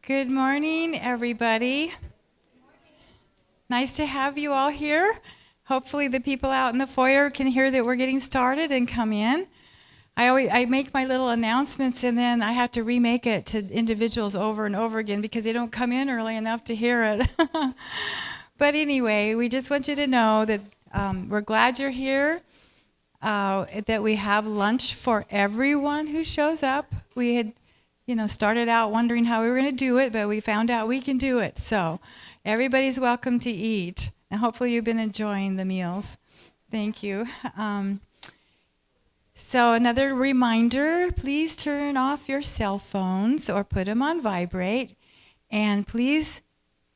Good morning, everybody. Nice to have you all here. Hopefully the people out in the foyer can hear that we're getting started and come in. I make my little announcements and then I have to remake it to individuals over and over again because they don't come in early enough to hear it. But anyway, we just want you to know that we're glad you're here, that we have lunch for everyone who shows up. We had started out wondering how we were going to do it, but we found out we can do it. So everybody's welcome to eat, and hopefully you've been enjoying the meals. Thank you. So another reminder, please turn off your cell phones or put them on vibrate, and please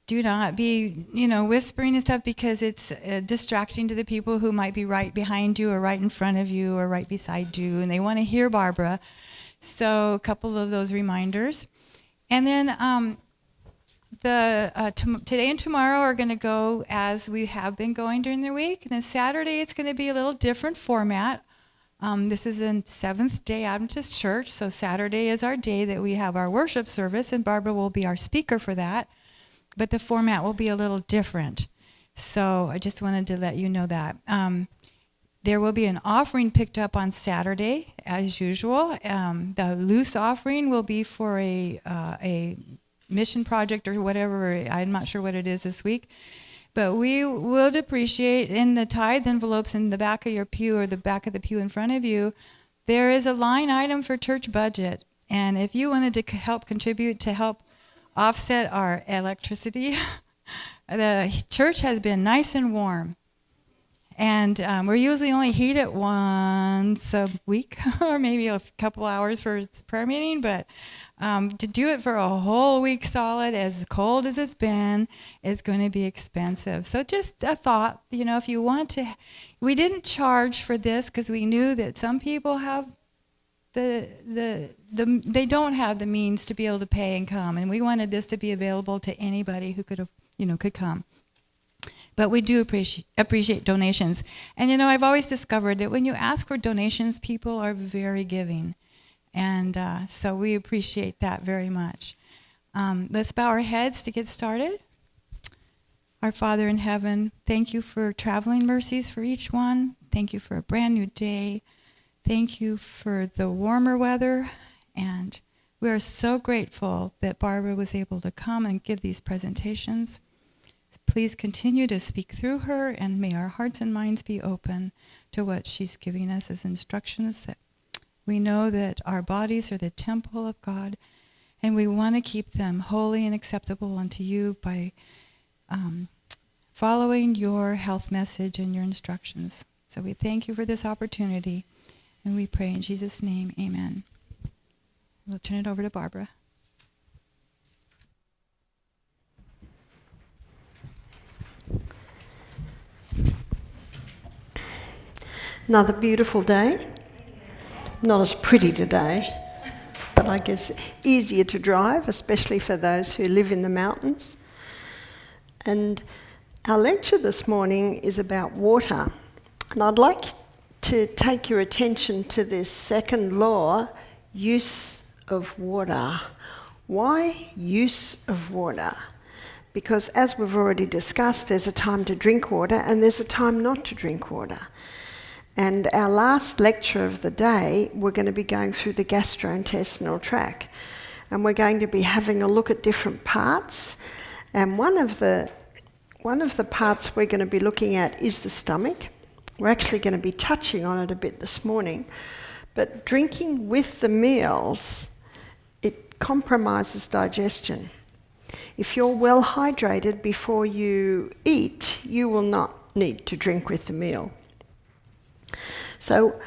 do not be, whispering and stuff because it's distracting to the people who might be right behind you or right in front of you or right beside you, and they want to hear Barbara. So a couple of those reminders. And then today and tomorrow are going to go as we have been going during the week. And then Saturday it's going to be a little different format. This is in Seventh-day Adventist Church, so Saturday is our day that we have our worship service, and Barbara will be our speaker for that. But the format will be a little different. So I just wanted to let you know that. There will be an offering picked up on Saturday, as usual. The loose offering will be for a mission project or whatever. I'm not sure what it is this week. But we would appreciate in the tithe envelopes in the back of your pew or the back of the pew in front of you, there is a line item for church budget. And if you wanted to help contribute to help offset our electricity, the church has been nice and warm. And we're usually only heat it once a week or maybe a couple hours for prayer meeting. But to do it for a whole week solid, as cold as it's been, is going to be expensive. So just a thought, if you want to. We didn't charge for this because we knew that some people have they don't have the means to be able to pay and come. And we wanted this to be available to anybody who could come. But we do appreciate donations. And I've always discovered that when you ask for donations, people are very giving. And so we appreciate that very much. Let's bow our heads to get started. Our Father in heaven, thank you for traveling mercies for each one. Thank you for a brand new day. Thank you for the warmer weather. And we are so grateful that Barbara was able to come and give these presentations. Please continue to speak through her, and may our hearts and minds be open to what she's giving us as instructions. That we know that our bodies are the temple of God, and we want to keep them holy and acceptable unto you by following your health message and your instructions. So we thank you for this opportunity, and we pray in Jesus' name, amen. We'll turn it over to Barbara. Another beautiful day. Not as pretty today, but I guess easier to drive, especially for those who live in the mountains. And our lecture this morning is about water. And I'd like to take your attention to this second law, use of water. Why use of water? Because as we've already discussed, there's a time to drink water and there's a time not to drink water. And our last lecture of the day, we're going to be going through the gastrointestinal tract. And we're going to be having a look at different parts. And one of the parts we're going to be looking at is the stomach. We're actually going to be touching on it a bit this morning. But drinking with the meals, it compromises digestion. If you're well hydrated before you eat, you will not need to drink with the meal. So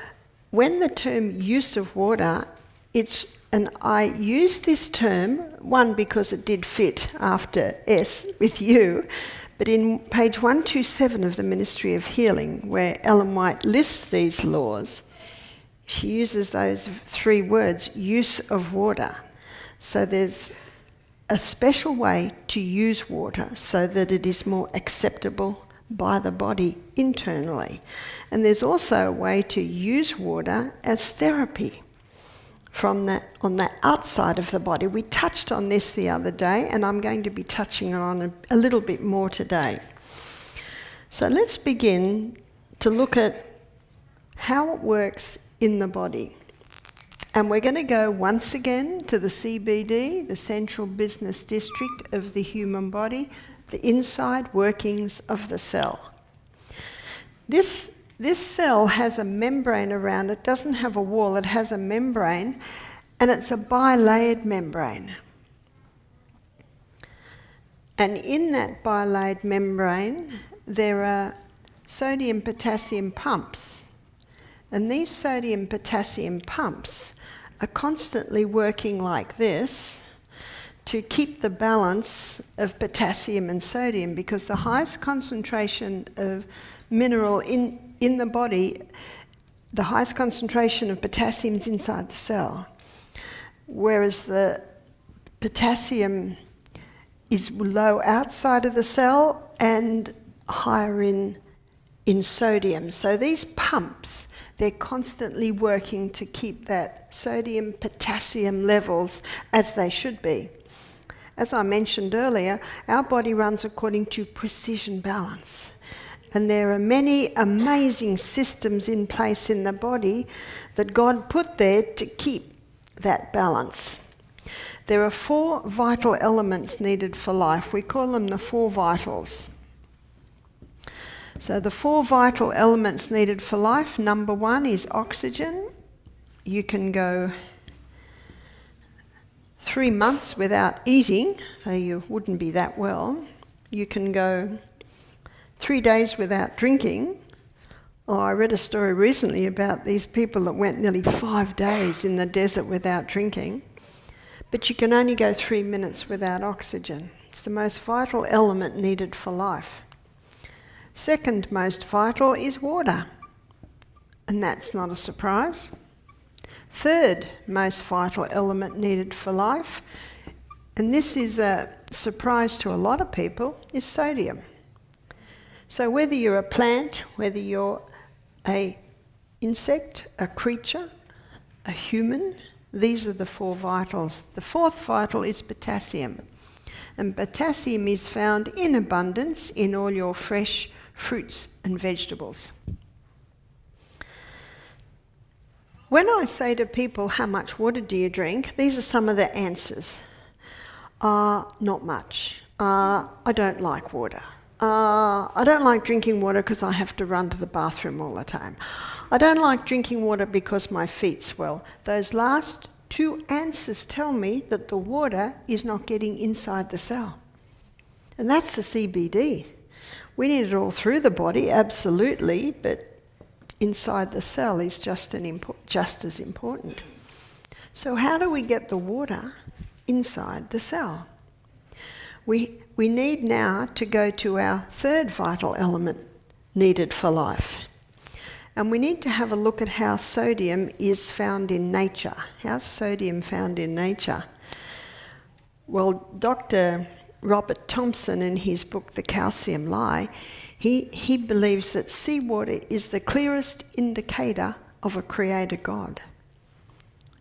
when the term use of water, and I use this term, one, because it did fit after S with you, but in page 127 of the Ministry of Healing, where Ellen White lists these laws, she uses those three words, use of water. So there's a special way to use water so that it is more acceptable by the body internally. And there's also a way to use water as therapy. on the outside of the body. We touched on this the other day, and I'm going to be touching on a little bit more today. So let's begin to look at how it works in the body. And we're going to go once again to the CBD, the Central Business District of the human body, the inside workings of the cell. This cell has a membrane around it. It doesn't have a wall, it has a membrane, and it's a bilayered membrane. And in that bilayered membrane, there are sodium-potassium pumps. And these sodium-potassium pumps are constantly working like this to keep the balance of potassium and sodium, because the highest concentration of mineral in the body, the highest concentration of potassium is inside the cell, whereas the potassium is low outside of the cell and higher in sodium. So these pumps, they're constantly working to keep that sodium-potassium levels as they should be. As I mentioned earlier, our body runs according to precision balance. And there are many amazing systems in place in the body that God put there to keep that balance. There are 4 vital elements needed for life. We call them the 4 vitals. So the 4 vital elements needed for life, number 1 is oxygen. You can go 3 months without eating, though you wouldn't be that well. You can go 3 days without drinking. Oh, I read a story recently about these people that went nearly 5 days in the desert without drinking. But you can only go 3 minutes without oxygen. It's the most vital element needed for life. Second most vital is water, and that's not a surprise. Third most vital element needed for life, and this is a surprise to a lot of people, is sodium. So whether you're a plant, whether you're an insect, a creature, a human, these are the 4 vitals. The 4th vital is potassium, and potassium is found in abundance in all your fresh fruits and vegetables. When I say to people, how much water do you drink? These are some of the answers. Not much. I don't like water. I don't like drinking water because I have to run to the bathroom all the time. I don't like drinking water because my feet swell. Those last 2 answers tell me that the water is not getting inside the cell. And that's the CBD. We need it all through the body, absolutely, but inside the cell is just as important. So how do we get the water inside the cell? We need now to go to our 3rd vital element needed for life. And we need to have a look at how sodium is found in nature. How's sodium found in nature? Well, Dr. Robert Thompson, in his book The Calcium Lie, he believes that seawater is the clearest indicator of a creator God.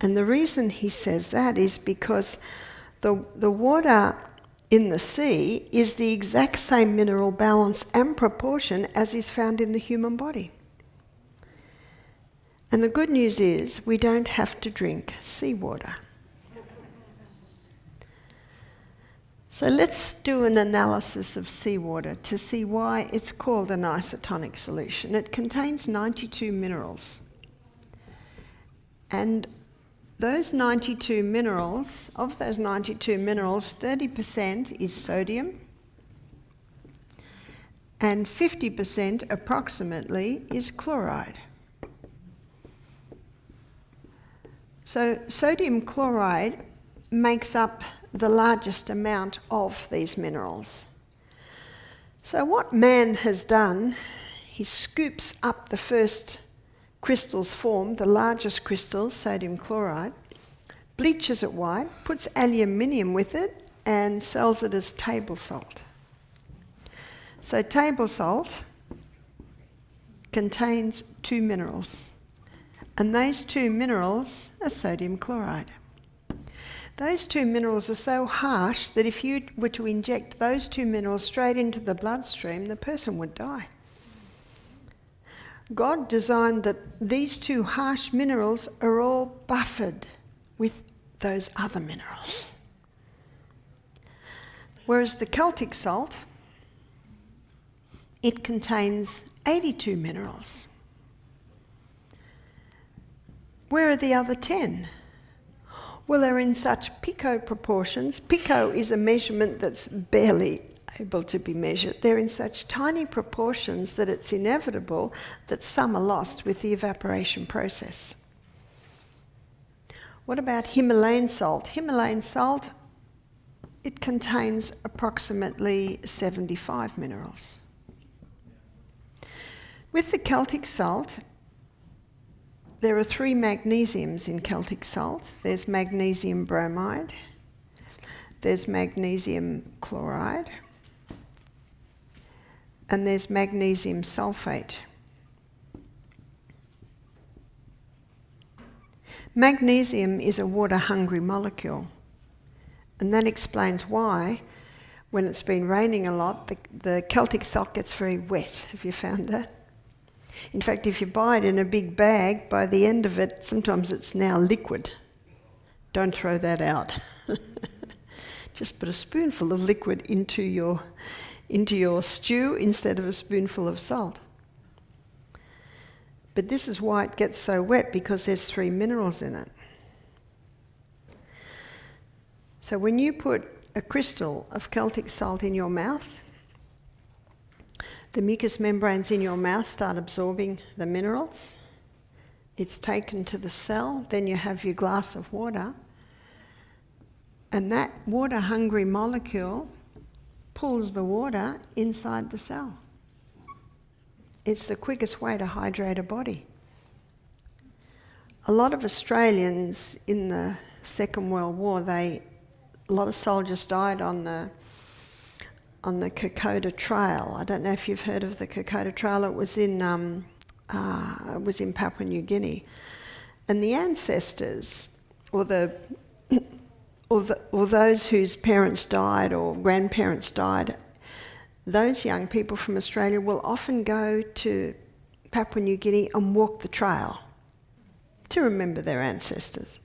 And the reason he says that is because the water in the sea is the exact same mineral balance and proportion as is found in the human body. And the good news is we don't have to drink seawater. So let's do an analysis of seawater to see why it's called an isotonic solution. It contains 92 minerals. And those 92 minerals, 30% is sodium, and 50% approximately is chloride. So sodium chloride makes up the largest amount of these minerals. So what man has done, he scoops up the first crystals formed, the largest crystals, sodium chloride, bleaches it white, puts aluminium with it, and sells it as table salt. So table salt contains 2 minerals, And those two minerals are sodium chloride. Those two minerals are so harsh that if you were to inject those two minerals straight into the bloodstream, the person would die. God designed that these two harsh minerals are all buffered with those other minerals. Whereas the Celtic salt, it contains 82 minerals. Where are the other 10? Well, they're in such pico proportions. Pico is a measurement that's barely able to be measured. They're in such tiny proportions that it's inevitable that some are lost with the evaporation process. What about Himalayan salt? Himalayan salt, it contains approximately 75 minerals. With the Celtic salt, there are 3 magnesiums in Celtic salt. There's magnesium bromide, there's magnesium chloride, and there's magnesium sulfate. Magnesium is a water-hungry molecule, and that explains why, when it's been raining a lot, the Celtic salt gets very wet. Have you found that? In fact, if you buy it in a big bag, by the end of it, sometimes it's now liquid. Don't throw that out. Just put a spoonful of liquid into your stew instead of a spoonful of salt. But this is why it gets so wet, because there's 3 minerals in it. So when you put a crystal of Celtic salt in your mouth, the mucous membranes in your mouth start absorbing the minerals. It's taken to the cell, then you have your glass of water, and that water-hungry molecule pulls the water inside the cell. It's the quickest way to hydrate a body. A lot of Australians in the Second World War, a lot of soldiers died on the Kokoda Trail. I don't know if you've heard of the Kokoda Trail. It was in Papua New Guinea, and the ancestors, or those whose parents died or grandparents died, those young people from Australia will often go to Papua New Guinea and walk the trail to remember their ancestors.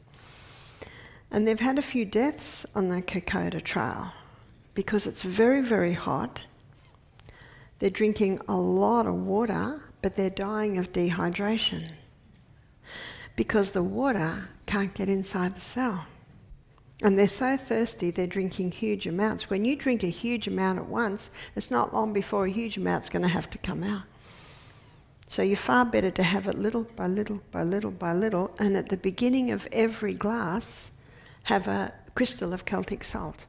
And they've had a few deaths on the Kokoda Trail, because it's very, very hot. They're drinking a lot of water, but they're dying of dehydration because the water can't get inside the cell. And they're so thirsty, they're drinking huge amounts. When you drink a huge amount at once, it's not long before a huge amount's going to have to come out. So you're far better to have it little by little by little by little, and at the beginning of every glass, have a crystal of Celtic salt.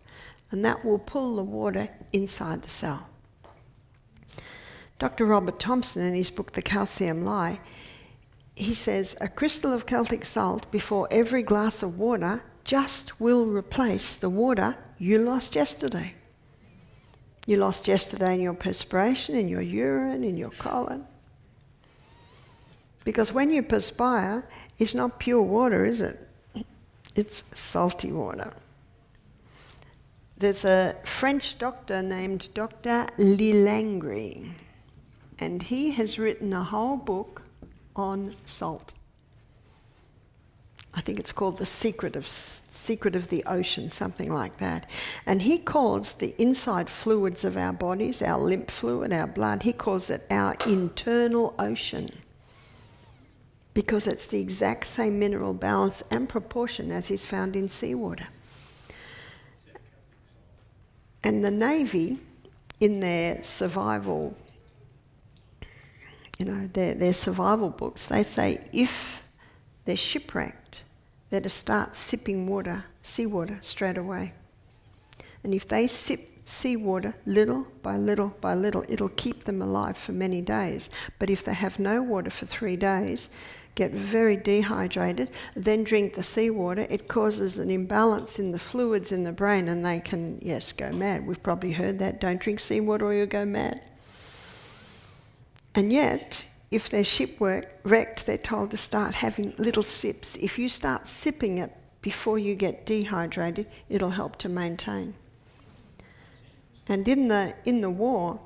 And that will pull the water inside the cell. Dr. Robert Thompson, in his book The Calcium Lie, he says a crystal of Celtic salt before every glass of water just will replace the water you lost yesterday. You lost yesterday in your perspiration, in your urine, in your colon. Because when you perspire, it's not pure water, is it? It's salty water. There's a French doctor named Dr. Lilangri, and he has written a whole book on salt. I think it's called The Secret of the Ocean, something like that. And he calls the inside fluids of our bodies, our lymph fluid, our blood, he calls it our internal ocean, because it's the exact same mineral balance and proportion as is found in seawater. And the Navy, in their survival, their survival books, they say if they're shipwrecked, they're to start sipping seawater straight away. And if they sip seawater little by little by little, it'll keep them alive for many days. But if they have no water for 3 days, get very dehydrated, then drink the seawater, it causes an imbalance in the fluids in the brain, and they can, yes, go mad. We've probably heard that. Don't drink seawater or you'll go mad. And yet, if they're shipwrecked, they're told to start having little sips. If you start sipping it before you get dehydrated, it'll help to maintain. And in the war,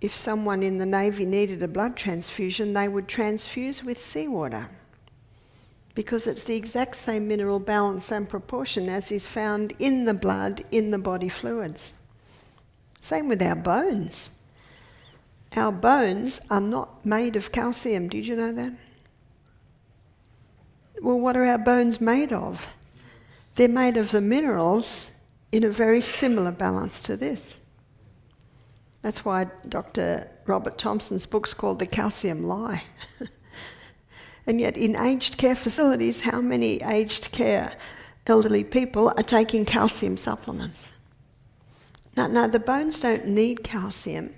if someone in the Navy needed a blood transfusion, they would transfuse with seawater, because it's the exact same mineral balance and proportion as is found in the blood, in the body fluids. Same with our bones. Our bones are not made of calcium. Did you know that? Well, what are our bones made of? They're made of the minerals in a very similar balance to this. That's why Dr. Robert Thompson's book's called The Calcium Lie. And yet in aged care facilities, how many aged care elderly people are taking calcium supplements? No, the bones don't need calcium.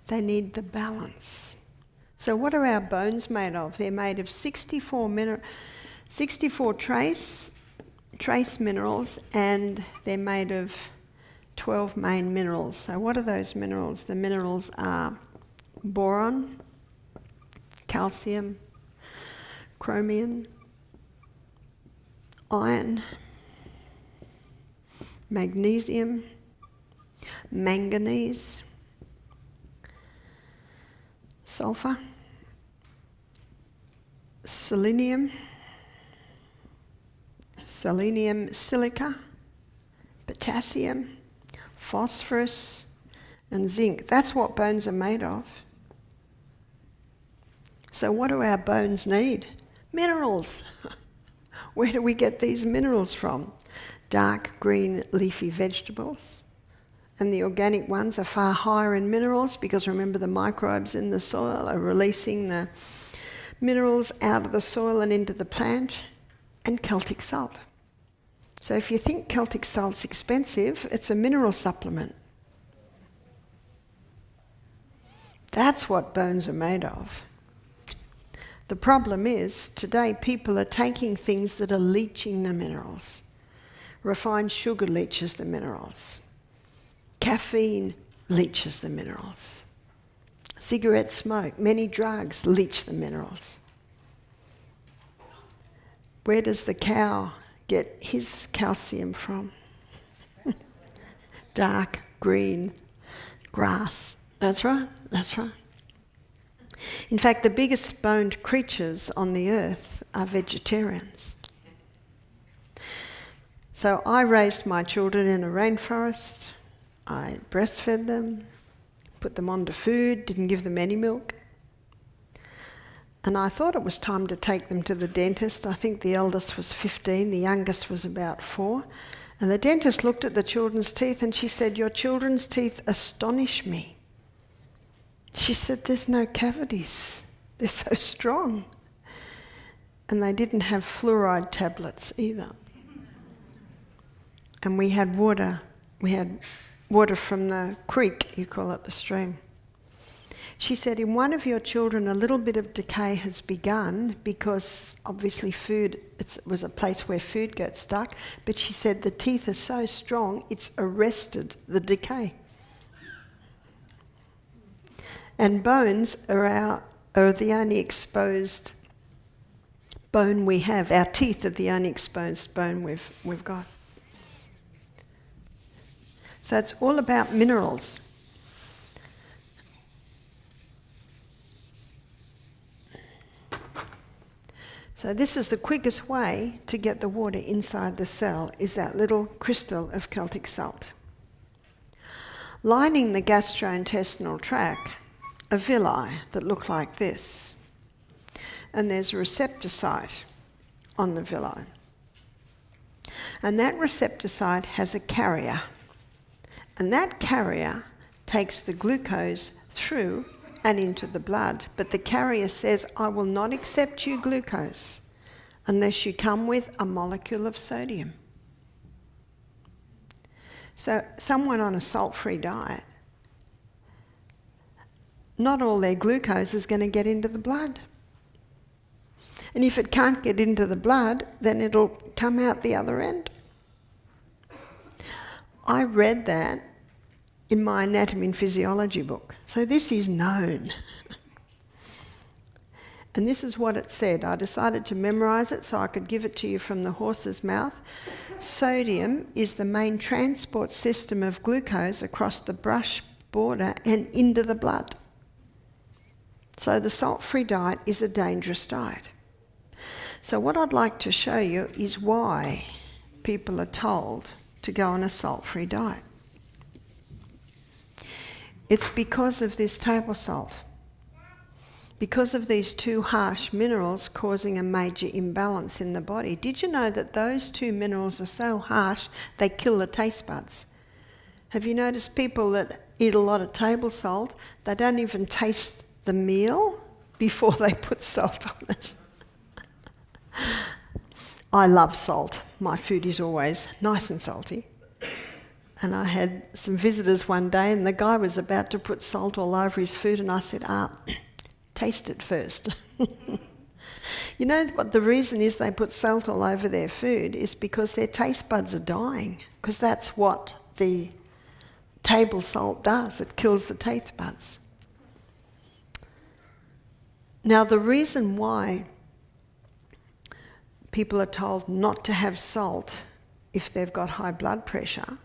They need the balance. So what are our bones made of? They're made of 64 trace minerals, and they're made of 12 main minerals. So what are those minerals? The minerals are boron, calcium, chromium, iron, magnesium, manganese, sulfur, selenium, silica, potassium, phosphorus, and zinc. That's what bones are made of. So what do our bones need? Minerals. Where do we get these minerals from? Dark green leafy vegetables. And the organic ones are far higher in minerals, because remember, the microbes in the soil are releasing the minerals out of the soil and into the plant. And Celtic salt. So if you think Celtic salt's expensive, it's a mineral supplement. That's what bones are made of. The problem is, today people are taking things that are leaching the minerals. Refined sugar leaches the minerals. Caffeine leaches the minerals. Cigarette smoke, many drugs leach the minerals. Where does the cow get his calcium from? Dark green grass. That's right, that's right. In fact, the biggest boned creatures on the earth are vegetarians. So I raised my children in a rainforest. I breastfed them, put them onto food, didn't give them any milk. And I thought it was time to take them to the dentist. I think the eldest was 15, the youngest was about 4. And the dentist looked at the children's teeth and she said, "Your children's teeth astonish me." She said, "There's no cavities. They're so strong." And they didn't have fluoride tablets either. And we had water. We had water from the creek, you call it the stream. She said, "In one of your children, a little bit of decay has begun, because obviously it was a place where food gets stuck." But she said the teeth are so strong, it's arrested the decay. And bones are the only exposed bone we have. Our teeth are the only exposed bone we've got. So it's all about minerals. So this is the quickest way to get the water inside the cell, is that little crystal of Celtic salt. Lining the gastrointestinal tract are villi that look like this. And there's a receptor site on the villi. And that receptor site has a carrier. And that carrier takes the glucose through and into the blood. But the carrier says, "I will not accept you glucose unless you come with a molecule of sodium." So someone on a salt-free diet, not all their glucose is going to get into the blood. And if it can't get into the blood, then it'll come out the other end. I read that in my anatomy and physiology book. So this is known. And this is what it said. I decided to memorize it so I could give it to you from the horse's mouth. Sodium is the main transport system of glucose across the brush border and into the blood. So the salt-free diet is a dangerous diet. So what I'd like to show you is why people are told to go on a salt-free diet. It's because of this table salt. Because of these two harsh minerals causing a major imbalance in the body. Did you know that those two minerals are so harsh they kill the taste buds? Have you noticed people that eat a lot of table salt, they don't even taste the meal before they put salt on it? I love salt. My food is always nice and salty. And I had some visitors one day and the guy was about to put salt all over his food and I said, taste it first. You know what the reason is they put salt all over their food is because their taste buds are dying, because that's what the table salt does. It kills the taste buds. Now the reason why people are told not to have salt if they've got high blood pressure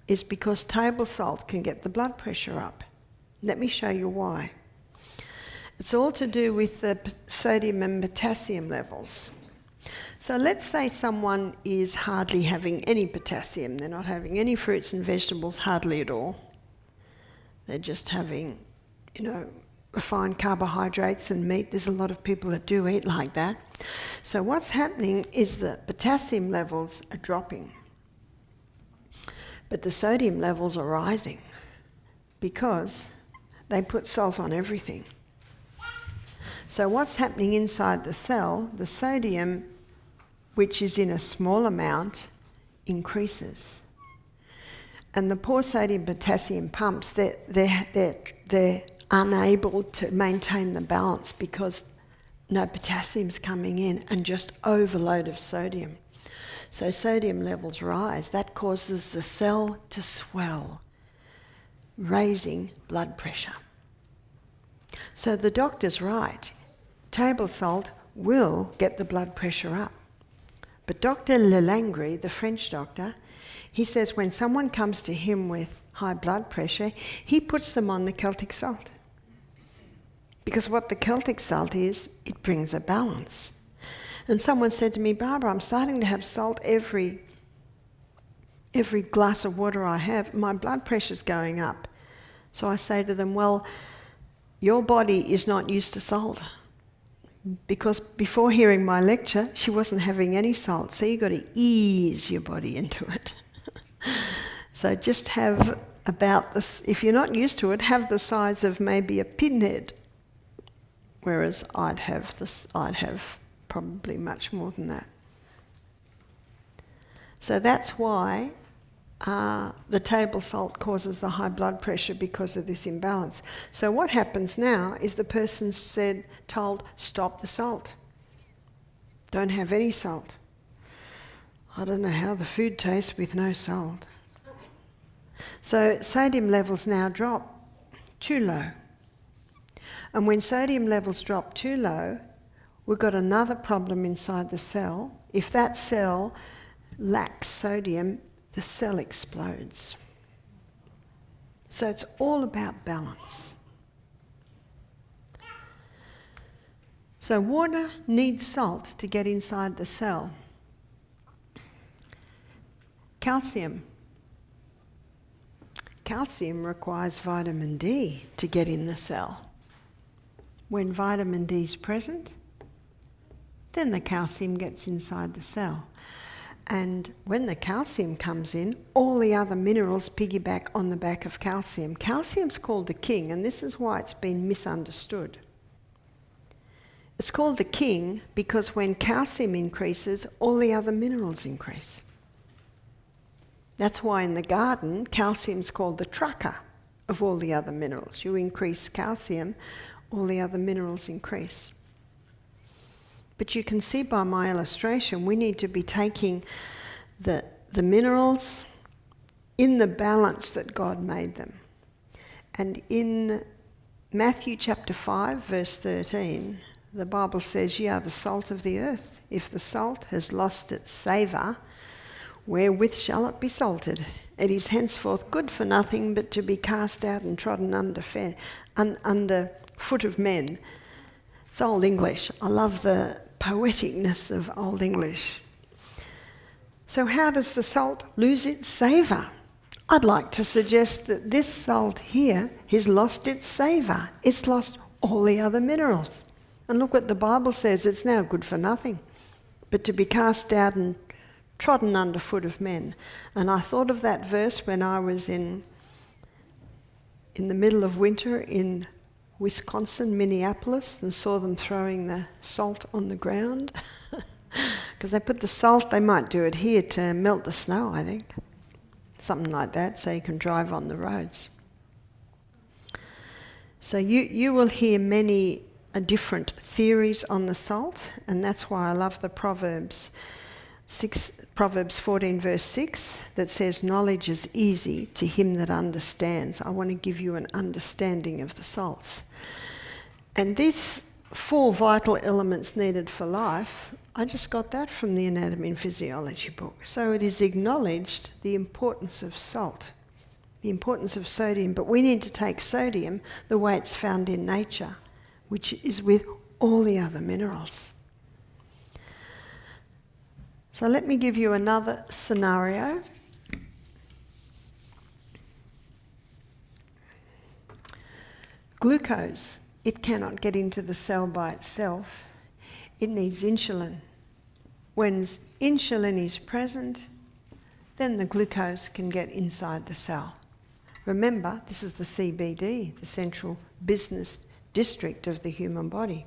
is because table salt can get the blood pressure up. Let me show you why. It's all to do with the sodium and potassium levels. So let's say someone is hardly having any potassium. They're not having any fruits and vegetables, hardly at all. They're just having, refined carbohydrates and meat. There's a lot of people that do eat like that. So what's happening is that potassium levels are dropping, but the sodium levels are rising because they put salt on everything. So what's happening inside the cell, the sodium, which is in a small amount, increases. And the poor sodium potassium pumps, they're unable to maintain the balance because no potassium's coming in and just overload of sodium. So sodium levels rise. That causes the cell to swell, raising blood pressure. So the doctor's right. Table salt will get the blood pressure up. But Dr. Lelangri, the French doctor, he says when someone comes to him with high blood pressure, he puts them on the Celtic salt. Because what the Celtic salt is, it brings a balance. And someone said to me, Barbara, I'm starting to have salt every glass of water I have. My blood pressure's going up. So I say to them, well, your body is not used to salt. Because before hearing my lecture, she wasn't having any salt. So you've got to ease your body into it. So just have about this, if you're not used to it, have the size of maybe a pinhead. Whereas I'd have probably much more than that. So that's why the table salt causes the high blood pressure because of this imbalance. So what happens now is the person's told, stop the salt. Don't have any salt. I don't know how the food tastes with no salt. So sodium levels now drop too low. And when sodium levels drop too low, we've got another problem inside the cell. If that cell lacks sodium, the cell explodes. So it's all about balance. So water needs salt to get inside the cell. Calcium. Calcium requires vitamin D to get in the cell. When vitamin D is present, then the calcium gets inside the cell. And when the calcium comes in, all the other minerals piggyback on the back of calcium. Calcium's called the king, and this is why it's been misunderstood. It's called the king because when calcium increases, all the other minerals increase. That's why in the garden, calcium's called the trucker of all the other minerals. You increase calcium, all the other minerals increase. But you can see by my illustration, we need to be taking the minerals in the balance that God made them. And in Matthew chapter 5, verse 13, The Bible says, "Ye are the salt of the earth. If the salt has lost its savour, wherewith shall it be salted? It is henceforth good for nothing but to be cast out and trodden under foot of men." It's Old English. I love the poeticness of Old English. So how does the salt lose its savour? I'd like to suggest that this salt here has lost its savour. It's lost all the other minerals. And look what the Bible says, it's now good for nothing, but to be cast out and trodden under foot of men. And I thought of that verse when I was in the middle of winter in Wisconsin, Minneapolis, and saw them throwing the salt on the ground. Because they put the salt, they might do it here to melt the snow, I think. Something like that, so you can drive on the roads. So you will hear many different theories on the salt, and that's why I love the Proverbs 14 verse 6 that says, "Knowledge is easy to him that understands." I want to give you an understanding of the salts. And these 4 vital elements needed for life, I just got that from the Anatomy and Physiology book. So it is acknowledged the importance of salt, the importance of sodium, but we need to take sodium the way it's found in nature, which is with all the other minerals. So let me give you another scenario. Glucose, it cannot get into the cell by itself. It needs insulin. When insulin is present, then the glucose can get inside the cell. Remember, this is the CBD, the central business district of the human body.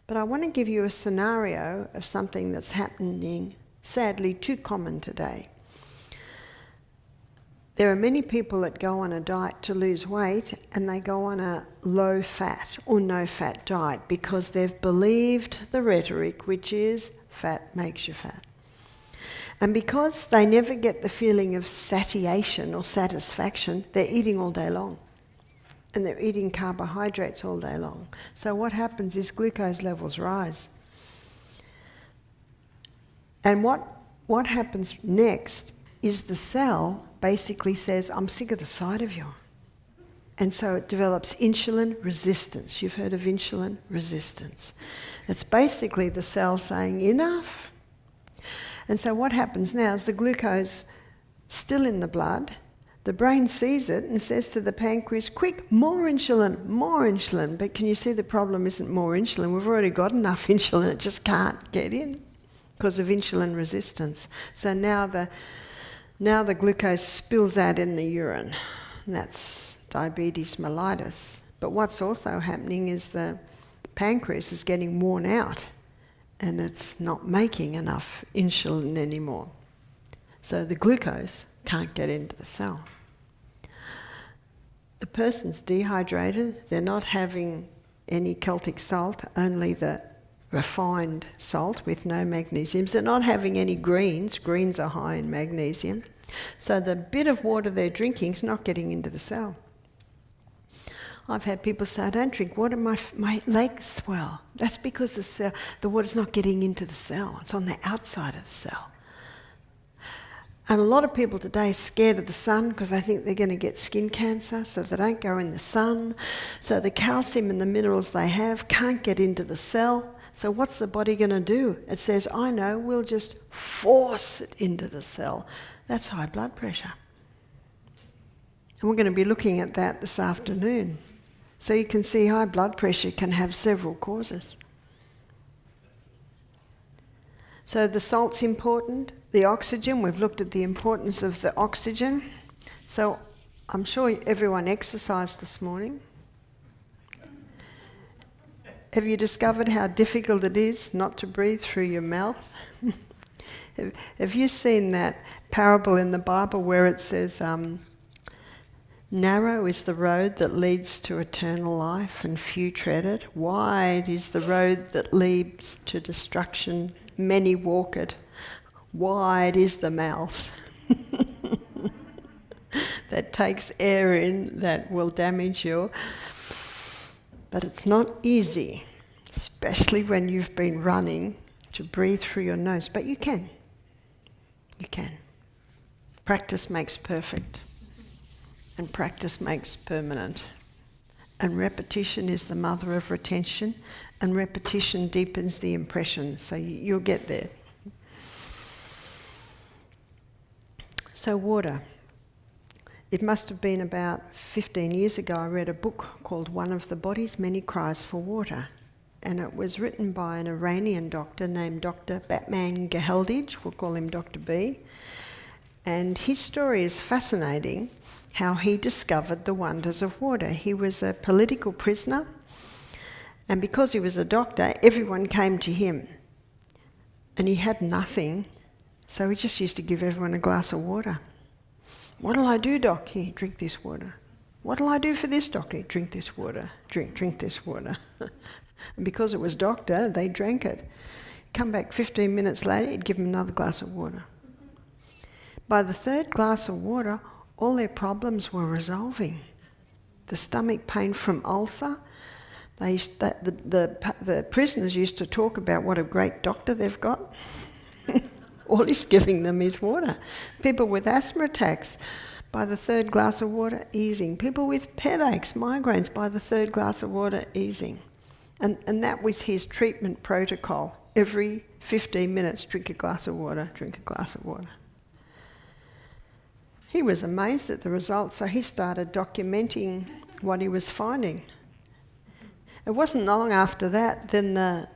But I want to give you a scenario of something that's happening, sadly, too common today. There are many people that go on a diet to lose weight, and they go on a low-fat or no-fat diet because they've believed the rhetoric, which is fat makes you fat. And because they never get the feeling of satiation or satisfaction, they're eating all day long. And they're eating carbohydrates all day long. So what happens is glucose levels rise. And what happens next is the cell basically says, "I'm sick of the sight of you." And so it develops insulin resistance. You've heard of insulin resistance. It's basically the cell saying, "Enough." And so what happens now is the glucose still in the blood. The brain sees it and says to the pancreas, "Quick, more insulin, more insulin." But can you see the problem isn't more insulin? We've already got enough insulin. It just can't get in because of insulin resistance. So now the glucose spills out in the urine. And that's diabetes mellitus. But what's also happening is the pancreas is getting worn out and it's not making enough insulin anymore. So the glucose can't get into the cell. The person's dehydrated, they're not having any Celtic salt, only the refined salt with no magnesiums. They're not having any greens are high in magnesium. So the bit of water they're drinking is not getting into the cell. I've had people say, "I don't drink water, my legs swell." That's because the water's not getting into the cell, it's on the outside of the cell. And a lot of people today are scared of the sun because they think they're going to get skin cancer, so they don't go in the sun. So the calcium and the minerals they have can't get into the cell. So what's the body going to do? It says, "I know, we'll just force it into the cell." That's high blood pressure. And we're going to be looking at that this afternoon. So you can see high blood pressure can have several causes. So the salt's important. The oxygen, we've looked at the importance of the oxygen. So I'm sure everyone exercised this morning. Have you discovered how difficult it is not to breathe through your mouth? Have you seen that parable in the Bible where it says, "Narrow is the road that leads to eternal life, and few tread it. Wide is the road that leads to destruction. Many walk it. Wide is the mouth that takes air in that will damage you." But it's not easy. especially when you've been running, to breathe through your nose. But you can. You can. Practice makes perfect. And practice makes permanent. And repetition is the mother of retention, and repetition deepens the impression, so you'll get there. So water. It must have been about 15 years ago I read a book called One of the Body's Many Cries for Water, and it was written by an Iranian doctor named Dr. Batman Geheldij, we'll call him Dr. B, and his story is fascinating, how he discovered the wonders of water. He was a political prisoner, and because he was a doctor, everyone came to him. And he had nothing, so he just used to give everyone a glass of water. What'll I do, doc? Here, drink this water. What'll I do for this, doctor? Drink this water. Drink this water. And because it was doctor, they drank it. Come back 15 minutes later, he'd give them another glass of water. By the third glass of water, all their problems were resolving. The stomach pain from ulcer, the prisoners used to talk about what a great doctor they've got. All he's giving them is water. People with asthma attacks, by the third glass of water, easing. People with headaches, migraines, by the third glass of water, easing. And that was his treatment protocol. Every 15 minutes, drink a glass of water, drink a glass of water. He was amazed at the results, so he started documenting what he was finding. It wasn't long after that, then the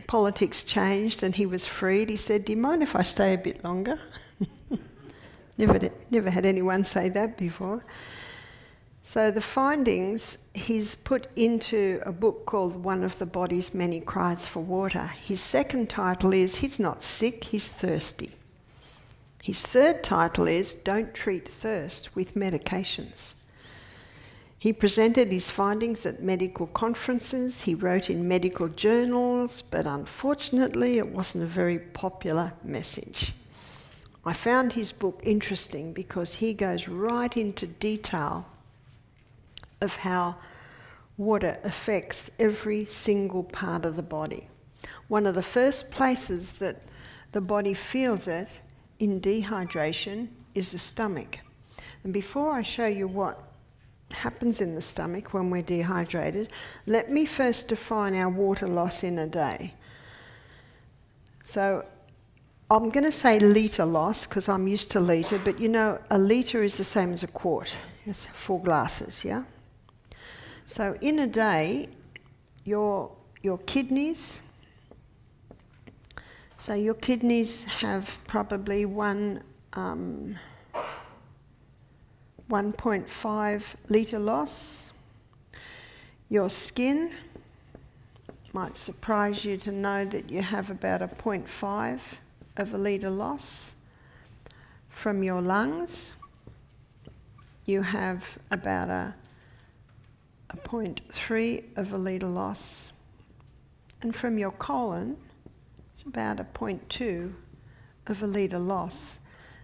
politics changed and he was freed. He said, "Do you mind if I stay a bit longer?" Never had anyone say that before. So the findings he's put into a book called One of the Body's Many Cries for Water. His second title is He's Not Sick, He's Thirsty. His third title is Don't Treat Thirst with Medications. He presented his findings at medical conferences, he wrote in medical journals, but unfortunately it wasn't a very popular message. I found his book interesting because he goes right into detail of how water affects every single part of the body. One of the first places that the body feels it in dehydration is the stomach. And before I show you what happens in the stomach when we're dehydrated, let me first define our water loss in a day. So I'm going to say litre loss because I'm used to litre, but you know a litre is the same as a quart. It's 4 glasses, yeah? So in a day, your kidneys, so your kidneys have probably 1.5 litre loss. Your skin, might surprise you to know that you have about a 0.5 of a litre loss. From your lungs, you have about a 0.3 of a litre loss. And from your colon, it's about a 0.2 of a litre loss.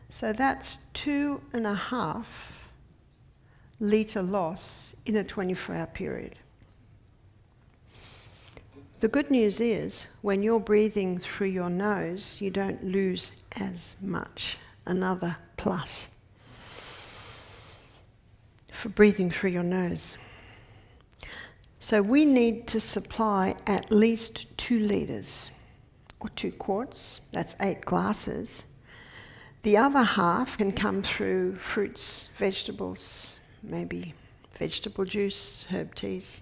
So that's 2.5 litre loss in a 24-hour period. The good news is, when you're breathing through your nose, you don't lose as much. Another plus for breathing through your nose. So we need to supply at least 2 litres, or 2 quarts, that's 8 glasses. The other half can come through fruits, vegetables, maybe vegetable juice, herb teas.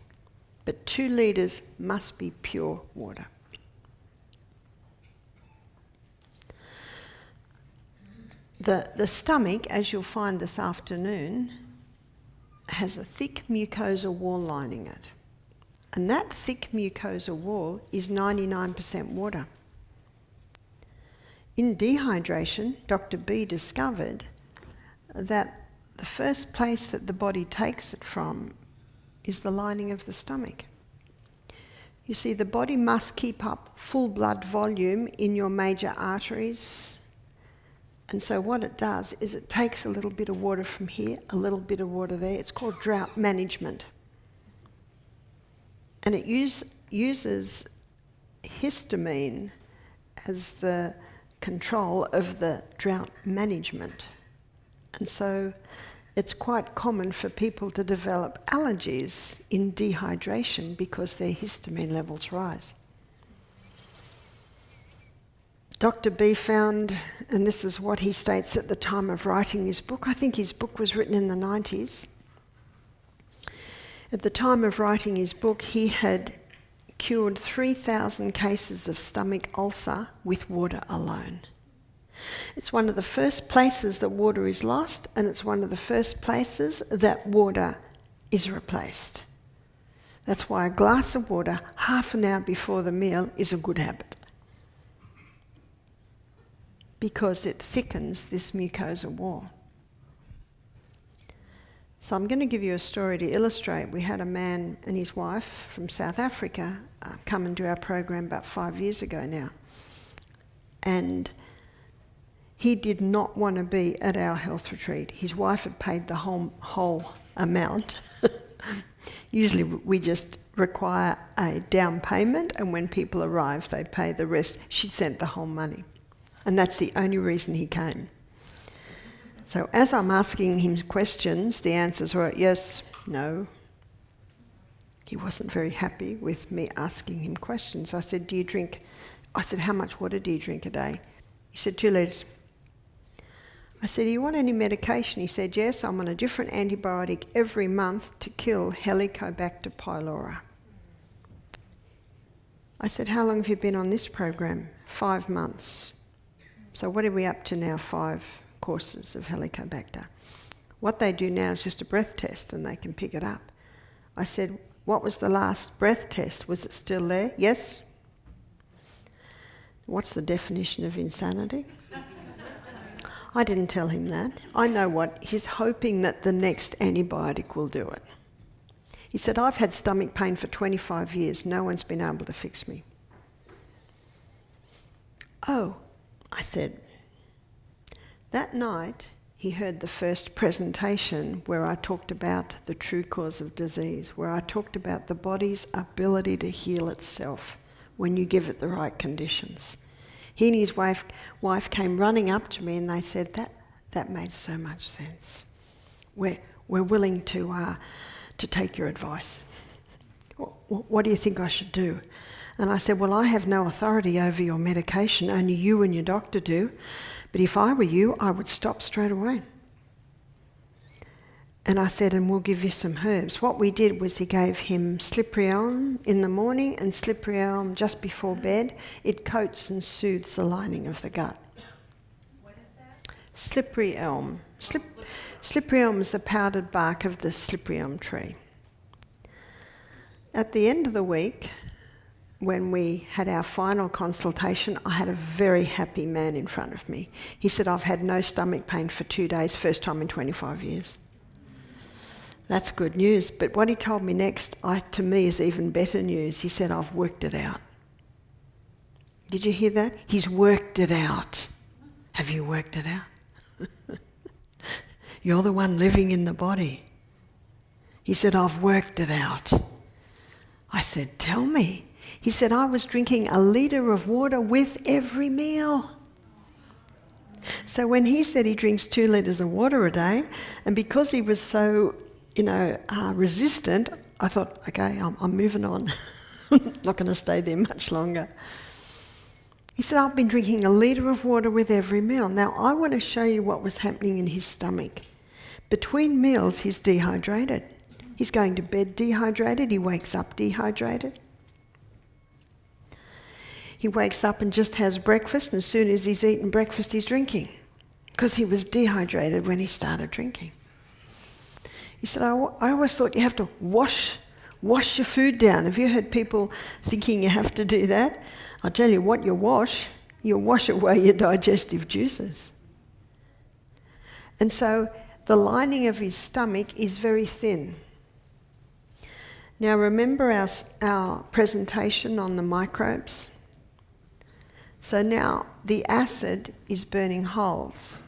But 2 litres must be pure water. The stomach, as you'll find this afternoon, has a thick mucosa wall lining it. And that thick mucosa wall is 99% water. In dehydration, Dr. B discovered that the first place that the body takes it from is the lining of the stomach. You see, the body must keep up full blood volume in your major arteries. And so what it does is it takes a little bit of water from here, a little bit of water there. It's called drought management. And it uses histamine as the control of the drought management. And so it's quite common for people to develop allergies in dehydration because their histamine levels rise. Dr. B found, and this is what he states at the time of writing his book, I think his book was written in the 90s. At the time of writing his book, he had cured 3,000 cases of stomach ulcer with water alone. It's one of the first places that water is lost, and it's one of the first places that water is replaced. That's why a glass of water half an hour before the meal is a good habit, because it thickens this mucosa wall. So I'm going to give you a story to illustrate. We had a man and his wife from South Africa come and do our program about 5 years ago now. And he did not want to be at our health retreat. His wife had paid the whole amount. Usually we just require a down payment, and when people arrive they pay the rest. She sent the whole money. And that's the only reason he came. So as I'm asking him questions, the answers were yes, no. He wasn't very happy with me asking him questions. I said, do you drink? I said, how much water do you drink a day? He said, 2 litres. I said, do you want any medication? He said, yes, I'm on a different antibiotic every month to kill Helicobacter pylori. I said, how long have you been on this program? 5 months. So what are we up to now? 5 courses of Helicobacter. What they do now is just a breath test and they can pick it up. I said, what was the last breath test? Was it still there? Yes. What's the definition of insanity? I didn't tell him that. I know what. He's hoping that the next antibiotic will do it. He said, I've had stomach pain for 25 years. No one's been able to fix me. Oh, I said, that night he heard the first presentation where I talked about the true cause of disease, where I talked about the body's ability to heal itself when you give it the right conditions. He and his wife came running up to me and they said, that made so much sense. We're willing to take your advice. What do you think I should do? And I said, well, I have no authority over your medication, only you and your doctor do. But if I were you, I would stop straight away. And I said, and we'll give you some herbs. What we did was he gave him slippery elm in the morning and slippery elm just before bed. It coats and soothes the lining of the gut. What is that? Slippery elm. Slippery elm is the powdered bark of the slippery elm tree. At the end of the week, when we had our final consultation, I had a very happy man in front of me. He said, I've had no stomach pain for 2 days, first time in 25 years. That's good news. But what he told me next, to me, is even better news. He said, I've worked it out. Did you hear that? He's worked it out. Have you worked it out? You're the one living in the body. He said, I've worked it out. I said, tell me. He said, I was drinking 1 litre of water with every meal. So when he said he drinks 2 litres of water a day, and because he was so, resistant, I thought, okay, I'm moving on. Not going to stay there much longer. He said, I've been drinking 1 litre of water with every meal. Now, I want to show you what was happening in his stomach. Between meals, he's dehydrated. He's going to bed dehydrated. He wakes up dehydrated. He wakes up and just has breakfast, and as soon as he's eaten breakfast, he's drinking, because he was dehydrated when he started drinking. He said, I always thought you have to wash your food down. Have you heard people thinking you have to do that? I'll tell you what you wash away your digestive juices. And so the lining of his stomach is very thin. Now remember our presentation on the microbes? So now the acid is burning holes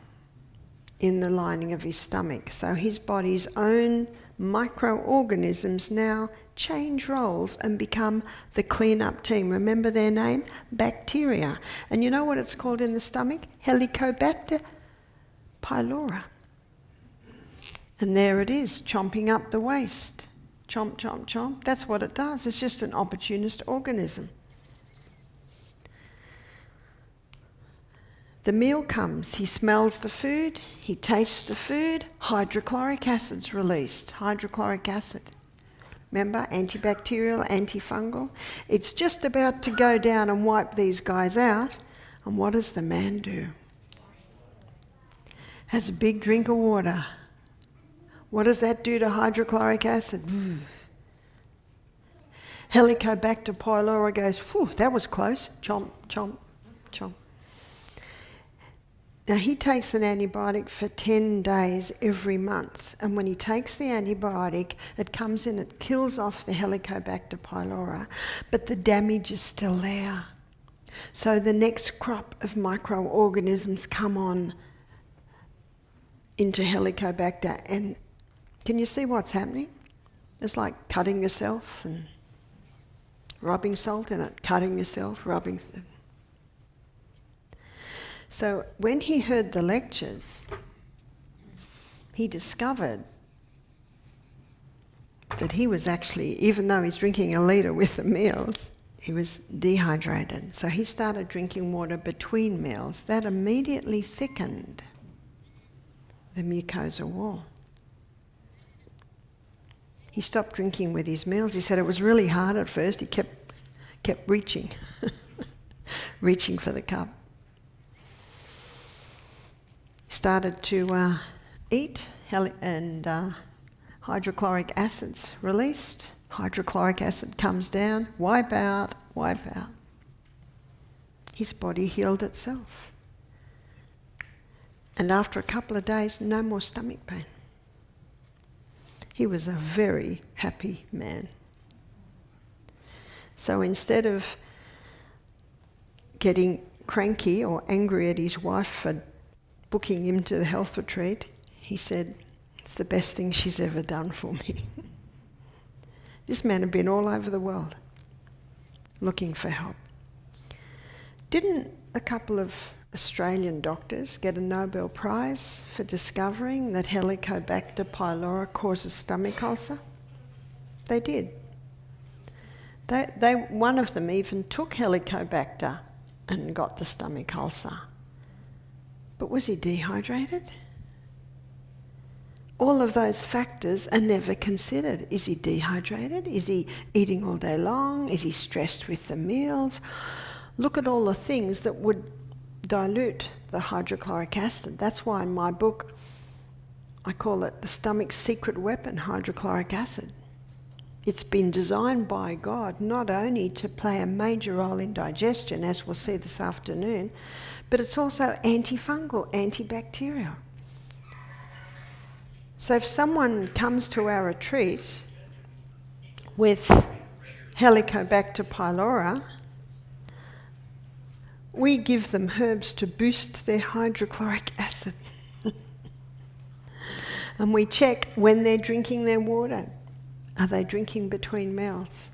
in the lining of his stomach. So his body's own microorganisms now change roles and become the clean-up team. Remember their name? Bacteria. And you know what it's called in the stomach? Helicobacter pylori. And there it is, chomping up the waste. Chomp, chomp, chomp. That's what it does. It's just an opportunist organism. The meal comes, he smells the food, he tastes the food, hydrochloric acid's released. Hydrochloric acid. Remember, antibacterial, antifungal? It's just about to go down and wipe these guys out. And what does the man do? Has a big drink of water. What does that do to hydrochloric acid? Helicobacter pylori goes, whew, that was close. Chomp, chomp, chomp. Now he takes an antibiotic for 10 days every month, and when he takes the antibiotic, it comes in, it kills off the Helicobacter pylori, but the damage is still there. So the next crop of microorganisms come on into Helicobacter, and can you see what's happening? It's like cutting yourself and rubbing salt in it, cutting yourself, rubbing salt. So when he heard the lectures, he discovered that he was actually, even though he's drinking a litre with the meals, he was dehydrated. So he started drinking water between meals. That immediately thickened the mucosa wall. He stopped drinking with his meals. He said it was really hard at first. He kept reaching, reaching for the cup. Started to eat, and hydrochloric acid's released. Hydrochloric acid comes down, wipe out. His body healed itself. And after a couple of days, no more stomach pain. He was a very happy man. So instead of getting cranky or angry at his wife for booking him to the health retreat, he said, it's the best thing she's ever done for me. This man had been all over the world looking for help. Didn't a couple of Australian doctors get a Nobel Prize for discovering that Helicobacter pylori causes stomach ulcer? They did. One of them even took Helicobacter and got the stomach ulcer. But was he dehydrated? All of those factors are never considered. Is he dehydrated? Is he eating all day long? Is he stressed with the meals? Look at all the things that would dilute the hydrochloric acid. That's why in my book I call it the stomach's secret weapon, hydrochloric acid. It's been designed by God not only to play a major role in digestion, as we'll see this afternoon, but it's also antifungal, antibacterial. So if someone comes to our retreat with Helicobacter pylori, we give them herbs to boost their hydrochloric acid. And we check when they're drinking their water. Are they drinking between meals?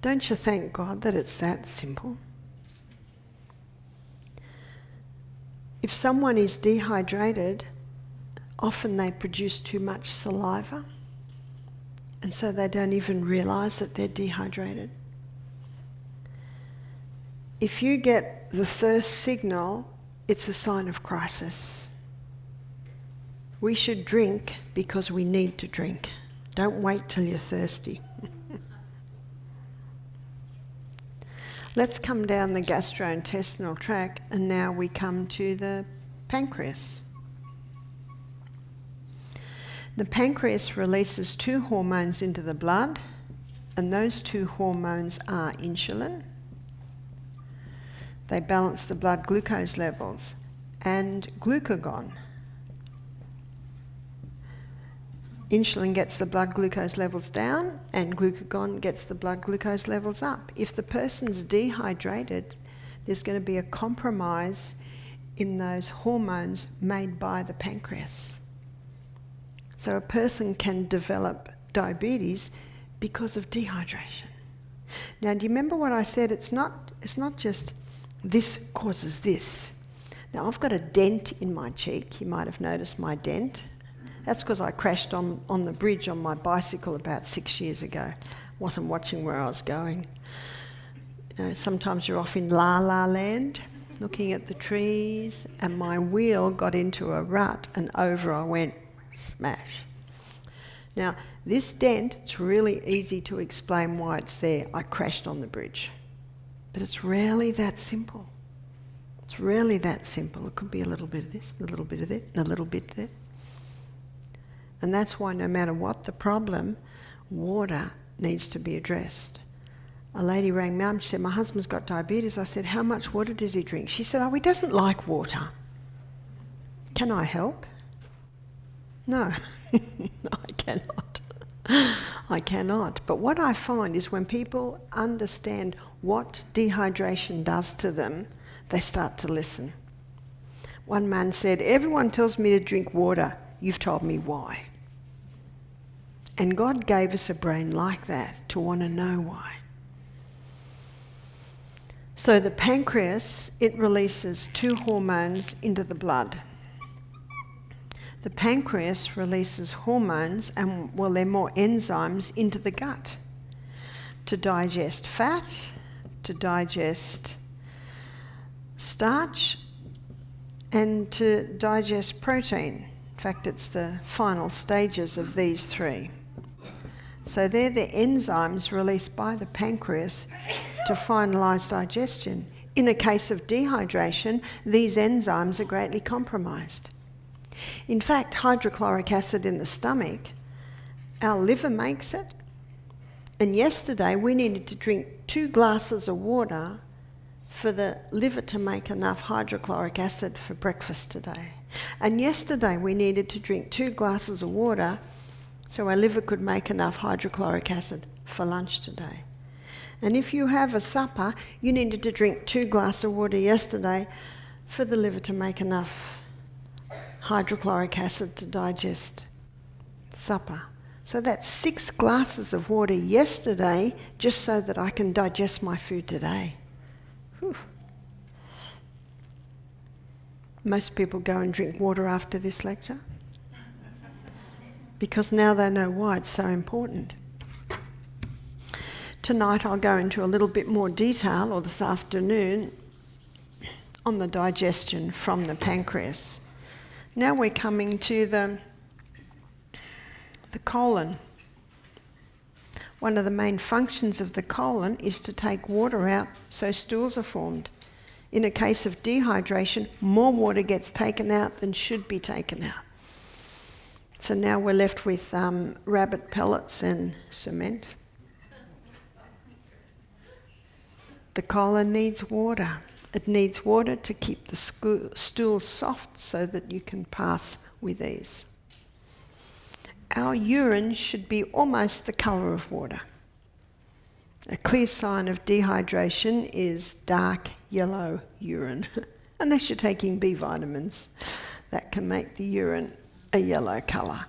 Don't you thank God that it's that simple? If someone is dehydrated, often they produce too much saliva, and so they don't even realise that they're dehydrated. If you get the thirst signal, it's a sign of crisis. We should drink because we need to drink. Don't wait till you're thirsty. Let's come down the gastrointestinal tract, and now we come to the pancreas. The pancreas releases 2 hormones into the blood, and those 2 hormones are insulin. They balance the blood glucose levels, and glucagon. Insulin gets the blood glucose levels down, and glucagon gets the blood glucose levels up. If the person's dehydrated, there's going to be a compromise in those hormones made by the pancreas. So a person can develop diabetes because of dehydration. Now, do you remember what I said? It's not just this causes this. Now, I've got a dent in my cheek. You might have noticed my dent. That's because I crashed on the bridge on my bicycle about 6 years ago. Wasn't watching where I was going. You know, sometimes you're off in la la land, looking at the trees, and my wheel got into a rut and over I went, smash. Now, this dent, it's really easy to explain why it's there. I crashed on the bridge. But it's rarely that simple. It's rarely that simple. It could be a little bit of this, a little bit of that, and a little bit of that. And that's why no matter what the problem, water needs to be addressed. A lady rang me up, she said, my husband's got diabetes. I said, how much water does he drink? She said, oh, he doesn't like water. Can I help? No, no, I cannot. I cannot. But what I find is when people understand what dehydration does to them, they start to listen. One man said, everyone tells me to drink water. You've told me why. And God gave us a brain like that to want to know why. So the pancreas, it releases 2 hormones into the blood. The pancreas releases hormones and, well, they're more enzymes into the gut to digest fat, to digest starch, and to digest protein. In fact, it's the final stages of these 3. So they're the enzymes released by the pancreas to finalise digestion. In a case of dehydration, these enzymes are greatly compromised. In fact, hydrochloric acid in the stomach, our liver makes it. And yesterday we needed to drink 2 glasses of water for the liver to make enough hydrochloric acid for breakfast today. And yesterday we needed to drink 2 glasses of water so our liver could make enough hydrochloric acid for lunch today. And if you have a supper, you needed to drink 2 glasses of water yesterday for the liver to make enough hydrochloric acid to digest supper. So that's 6 glasses of water yesterday just so that I can digest my food today. Whew. Most people go and drink water after this lecture because now they know why it's so important. Tonight I'll go into a little bit more detail, or this afternoon, on the digestion from the pancreas. Now we're coming to the colon. One of the main functions of the colon is to take water out so stools are formed. In a case of dehydration, more water gets taken out than should be taken out. So now we're left with rabbit pellets and cement. The colon needs water. It needs water to keep the stool soft so that you can pass with ease. Our urine should be almost the colour of water. A clear sign of dehydration is dark yellow urine, unless you're taking B vitamins. That can make the urine a yellow colour.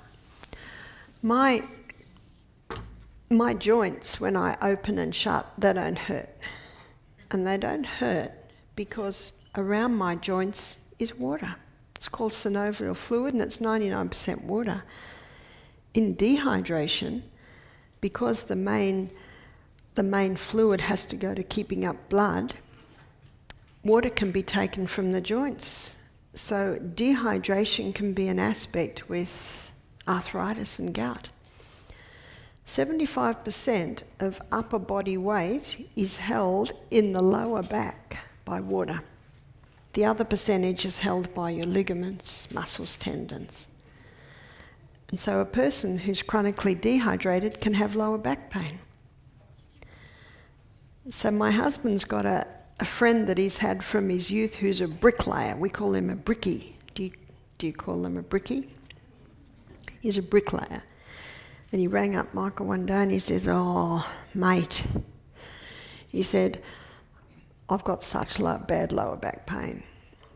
My joints, when I open and shut, they don't hurt. And they don't hurt because around my joints is water. It's called synovial fluid and it's 99% water. In dehydration, because the main fluid has to go to keeping up blood, water can be taken from the joints. So dehydration can be an aspect with arthritis and gout. 75% of upper body weight is held in the lower back by water. The other percentage is held by your ligaments, muscles, tendons. And so a person who's chronically dehydrated can have lower back pain. So my husband's got a friend that he's had from his youth who's a bricklayer. We call him a brickie. Do you call them a brickie? He's a bricklayer. And he rang up Michael one day and he says, oh, mate, he said, I've got such bad lower back pain.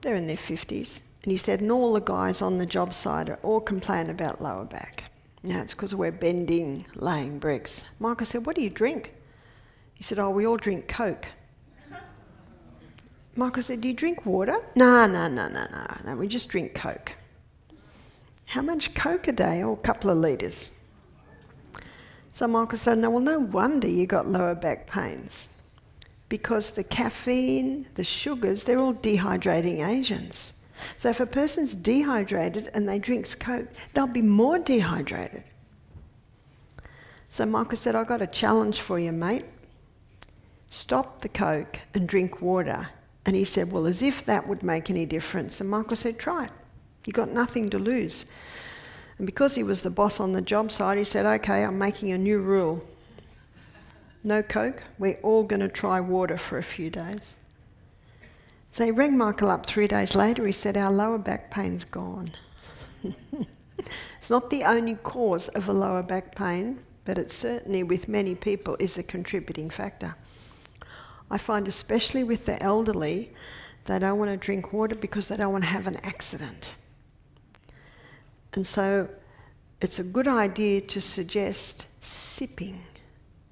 They're in their 50s. And And he said, and all the guys on the job site are all complain about lower back. Now it's because we're bending, laying bricks. Michael said, what do you drink? He said, oh, we all drink Coke. Michael said, do you drink water? No, we just drink Coke. How much Coke a day? Oh, a couple of litres. So Michael said, no, well, no wonder you got lower back pains. Because the caffeine, the sugars, they're all dehydrating agents. So if a person's dehydrated and they drink Coke, they'll be more dehydrated. So Michael said, I've got a challenge for you, mate. Stop the Coke and drink water. And he said, well, as if that would make any difference. And Michael said, try it. You've got nothing to lose. And because he was the boss on the job site, he said, okay, I'm making a new rule. No Coke, we're all going to try water for a few days. So he rang Michael up 3 days later, he said, our lower back pain's gone. It's not the only cause of a lower back pain, but it certainly with many people is a contributing factor. I find especially with the elderly, they don't want to drink water because they don't want to have an accident. And so it's a good idea to suggest sipping.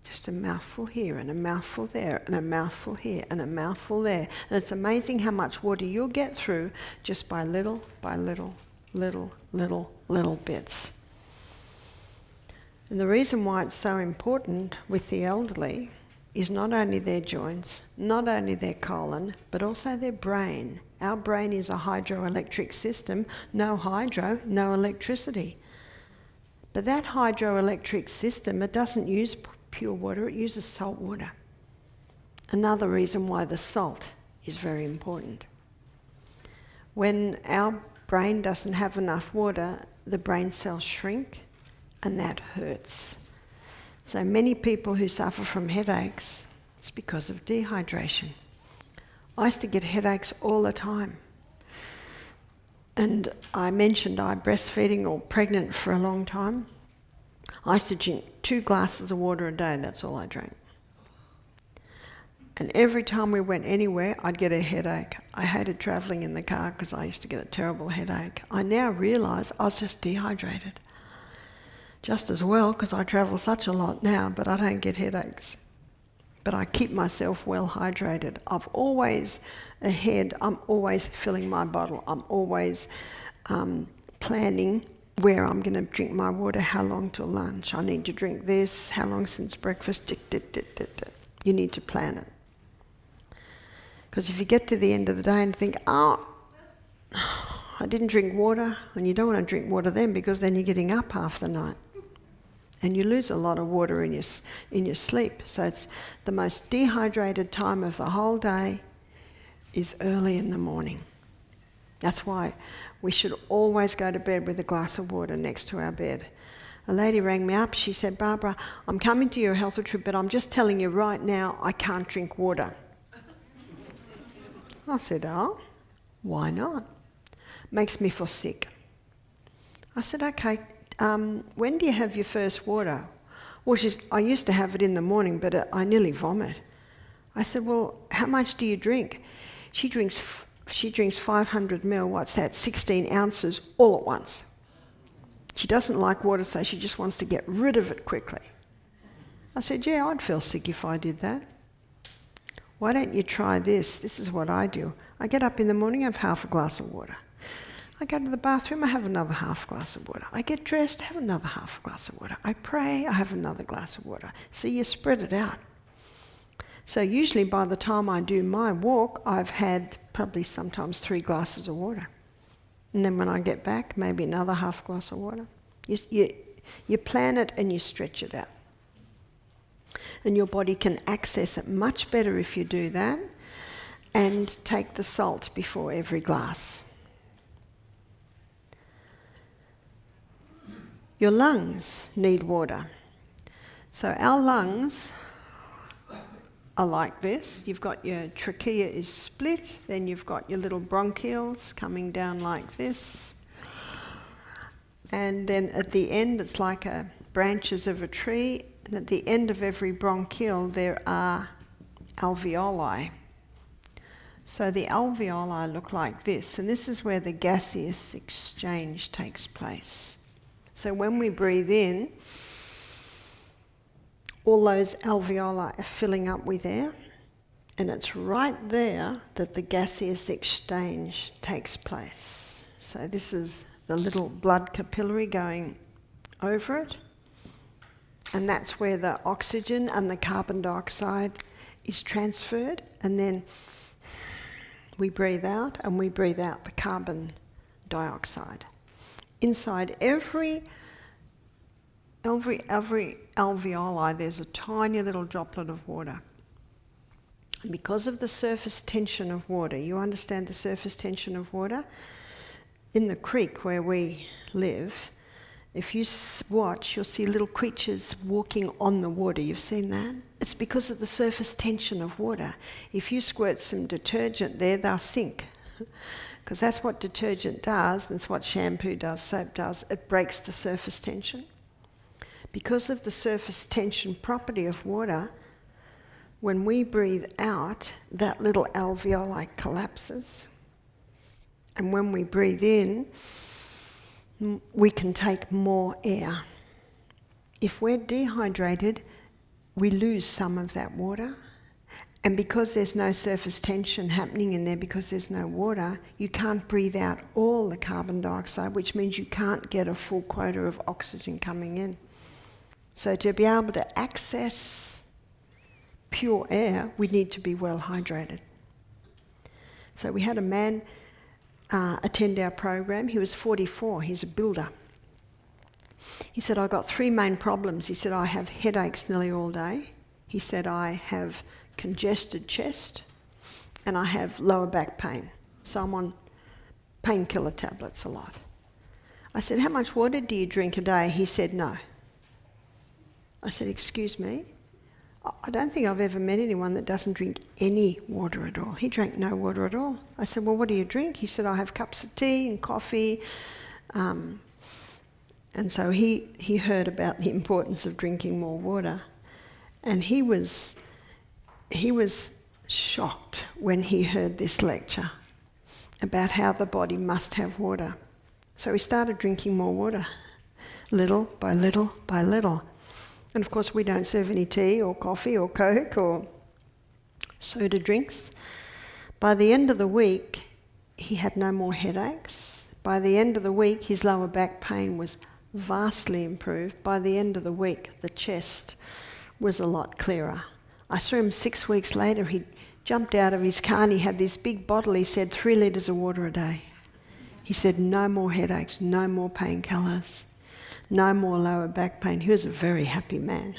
Just a mouthful here and a mouthful there and a mouthful here and a mouthful there. And it's amazing how much water you'll get through just by little bits. And the reason why it's so important with the elderly is not only their joints, not only their colon, but also their brain. Our brain is a hydroelectric system. No hydro, no electricity. But that hydroelectric system, it doesn't use pure water, it uses salt water. Another reason why the salt is very important. When our brain doesn't have enough water, the brain cells shrink, and that hurts. So many people who suffer from headaches, it's because of dehydration. I used to get headaches all the time. And I mentioned I'm breastfeeding or pregnant for a long time. I used to drink 2 glasses of water a day, that's all I drank. And every time we went anywhere, I'd get a headache. I hated travelling in the car because I used to get a terrible headache. I now realise I was just dehydrated. Just as well, because I travel such a lot now, but I don't get headaches. But I keep myself well hydrated. I'm always ahead. I'm always filling my bottle. I'm always planning where I'm going to drink my water, how long till lunch. I need to drink this, how long since breakfast. You need to plan it. Because if you get to the end of the day and think, oh, I didn't drink water, and you don't want to drink water then because then you're getting up half the night. And you lose a lot of water in your sleep. So it's the most dehydrated time of the whole day is early in the morning. That's why we should always go to bed with a glass of water next to our bed. A lady rang me up, she said, Barbara, I'm coming to your health retreat, but I'm just telling you right now, I can't drink water. I said, oh, why not? Makes me feel sick. I said, okay, when do you have your first water? Well, I used to have it in the morning, but I nearly vomit. I said, well, how much do you drink? She drinks 500 ml, what's that, 16 ounces all at once. She doesn't like water, so she just wants to get rid of it quickly. I said, yeah, I'd feel sick if I did that. Why don't you try this? This is what I do. I get up in the morning, I have half a glass of water. I go to the bathroom, I have another half glass of water. I get dressed, have another half glass of water. I pray, I have another glass of water. So you spread it out. So usually by the time I do my walk, I've had probably sometimes 3 glasses of water. And then when I get back, maybe another half glass of water. You plan it and you stretch it out. And your body can access it much better if you do that and take the salt before every glass. Your lungs need water. So our lungs are like this. You've got your trachea is split, then you've got your little bronchioles coming down like this. And then at the end, it's like branches of a tree. And at the end of every bronchiole, there are alveoli. So the alveoli look like this, and this is where the gaseous exchange takes place. So when we breathe in, all those alveoli are filling up with air, and it's right there that the gaseous exchange takes place. So this is the little blood capillary going over it, and that's where the oxygen and the carbon dioxide is transferred, and then we breathe out, and we breathe out the carbon dioxide. Inside every alveoli, there's a tiny little droplet of water. And because of the surface tension of water, you understand the surface tension of water? In the creek where we live, if you watch, you'll see little creatures walking on the water. You've seen that? It's because of the surface tension of water. If you squirt some detergent there, they'll sink. Because that's what detergent does, that's what shampoo does, soap does. It breaks the surface tension. Because of the surface tension property of water, when we breathe out, that little alveoli collapses. And when we breathe in, we can take more air. If we're dehydrated, we lose some of that water. And because there's no surface tension happening in there, because there's no water, you can't breathe out all the carbon dioxide, which means you can't get a full quota of oxygen coming in. So to be able to access pure air, we need to be well hydrated. So we had a man attend our program. He was 44, he's a builder. He said, I got 3 main problems. He said, I have headaches nearly all day. He said, I have congested chest, and I have lower back pain. So I'm on painkiller tablets a lot. I said, how much water do you drink a day? He said, no. I said, excuse me? I don't think I've ever met anyone that doesn't drink any water at all. He drank no water at all. I said, well, what do you drink? He said, I have cups of tea and coffee. And so he heard about the importance of drinking more water. And he was shocked when he heard this lecture about how the body must have water. So he started drinking more water, little by little by little. And of course we don't serve any tea or coffee or Coke or soda drinks. By the end of the week, he had no more headaches. By the end of the week, his lower back pain was vastly improved. By the end of the week, the chest was a lot clearer. I saw him 6 weeks later. He jumped out of his car and he had this big bottle. He said 3 litres of water a day. He said no more headaches, no more painkillers, no more lower back pain. He was a very happy man.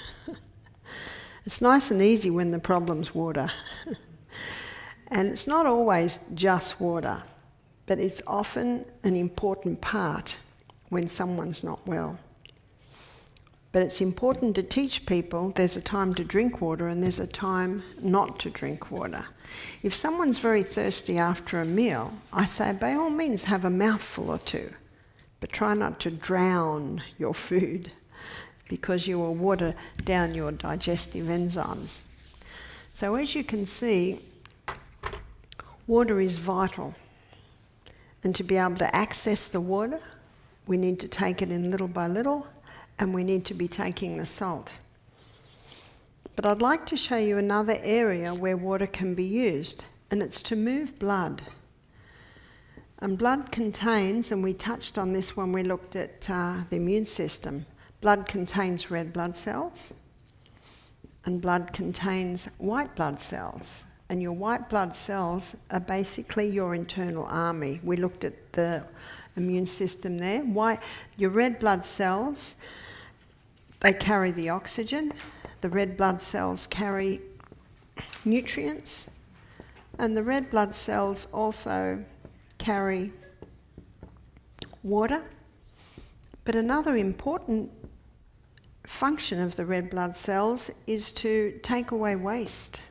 It's nice and easy when the problem's water. And it's not always just water, but it's often an important part when someone's not well. But it's important to teach people there's a time to drink water and there's a time not to drink water. If someone's very thirsty after a meal, I say by all means have a mouthful or 2, but try not to drown your food because you will water down your digestive enzymes. So as you can see, water is vital. And to be able to access the water, we need to take it in little by little, and we need to be taking the salt. But I'd like to show you another area where water can be used, and it's to move blood. And blood contains, and we touched on this when we looked at the immune system, blood contains red blood cells, and blood contains white blood cells. And your white blood cells are basically your internal army. We looked at the immune system there. Your red blood cells, they carry the oxygen. The red blood cells carry nutrients. And the red blood cells also carry water. But another important function of the red blood cells is to take away waste.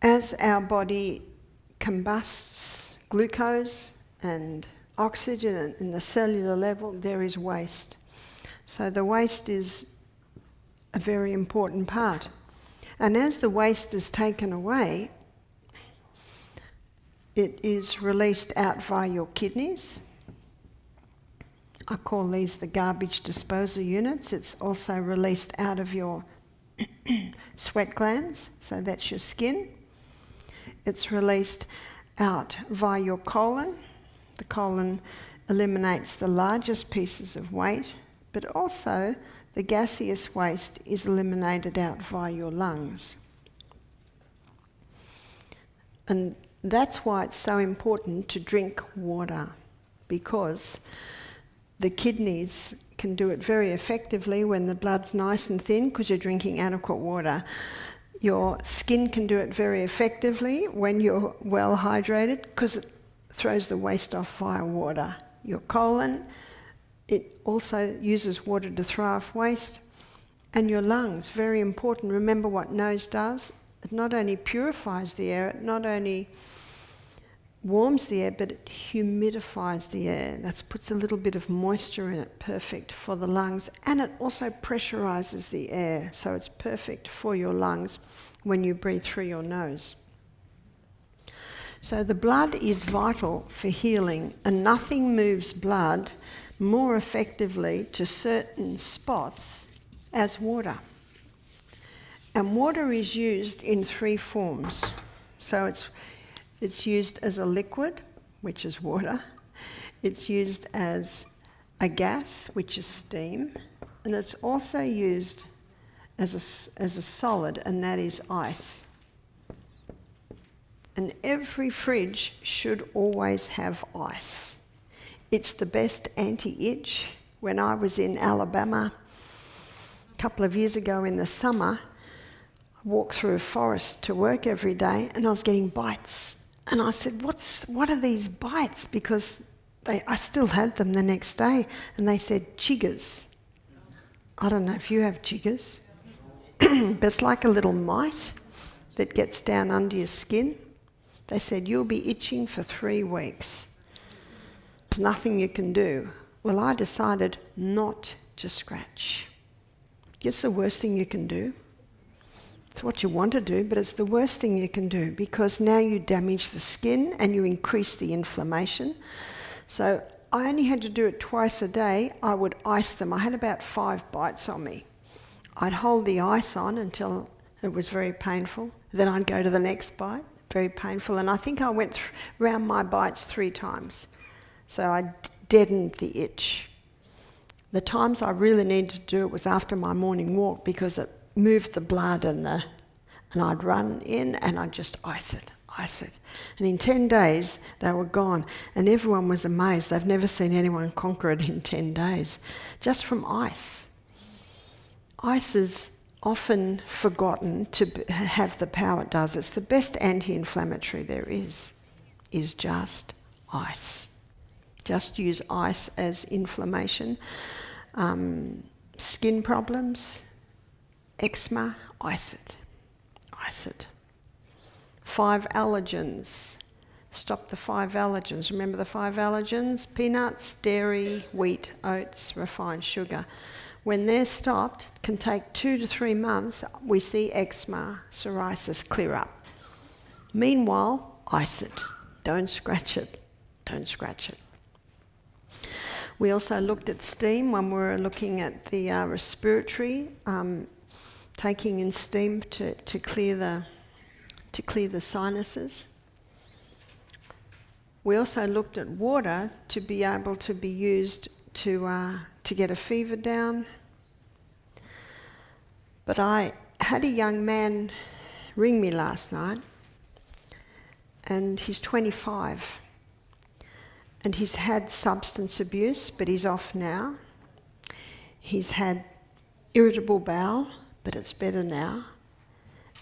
As our body combusts glucose and oxygen in the cellular level, there is waste. So the waste is a very important part. And as the waste is taken away, it is released out via your kidneys. I call these the garbage disposal units. It's also released out of your sweat glands, so that's your skin. It's released out via your colon. The colon eliminates the largest pieces of weight, but also the gaseous waste is eliminated out via your lungs. And that's why it's so important to drink water, because the kidneys can do it very effectively when the blood's nice and thin because you're drinking adequate water. Your skin can do it very effectively when you're well hydrated because it throws the waste off via water. Your colon, it also uses water to throw off waste. And your lungs, very important. Remember what nose does? It not only purifies the air, it not only warms the air, but it humidifies the air. That puts a little bit of moisture in it, perfect for the lungs. And it also pressurizes the air, so it's perfect for your lungs when you breathe through your nose. So the blood is vital for healing, and nothing moves blood more effectively to certain spots as water. And water is used in 3 forms. So it's used as a liquid, which is water. It's used as a gas, which is steam. And it's also used as a solid, and that is ice. And every fridge should always have ice. It's the best anti-itch. When I was in Alabama a couple of years ago in the summer, I walked through a forest to work every day and I was getting bites. And I said, what are these bites? Because I still had them the next day. And they said, chiggers. I don't know if you have chiggers. But it's like a little mite that gets down under your skin. They said, you'll be itching for 3 weeks. There's nothing you can do. Well, I decided not to scratch. It's the worst thing you can do. It's what you want to do, but it's the worst thing you can do because now you damage the skin and you increase the inflammation. So I only had to do it twice a day. I would ice them. I had about 5 bites on me. I'd hold the ice on until it was very painful. Then I'd go to the next bite, very painful. And I think I went round my bites 3 times. So I deadened the itch. The times I really needed to do it was after my morning walk because it moved the blood and I'd run in and I'd just ice it. And in 10 days, they were gone. And everyone was amazed. They've never seen anyone conquer it in 10 days, just from ice. Ice is often forgotten to have the power it does. It's the best anti-inflammatory there is just ice. Just use ice as inflammation. Skin problems, eczema, ice it. 5 allergens. Stop the 5 allergens. Remember the 5 allergens? Peanuts, dairy, wheat, oats, refined sugar. When they're stopped, it can take 2 to 3 months, we see eczema, psoriasis clear up. Meanwhile, ice it. Don't scratch it. We also looked at steam when we were looking at the respiratory, taking in steam to clear the sinuses. We also looked at water to be able to be used to get a fever down. But I had a young man ring me last night, and he's 25. And he's had substance abuse, but he's off now. He's had irritable bowel, but it's better now.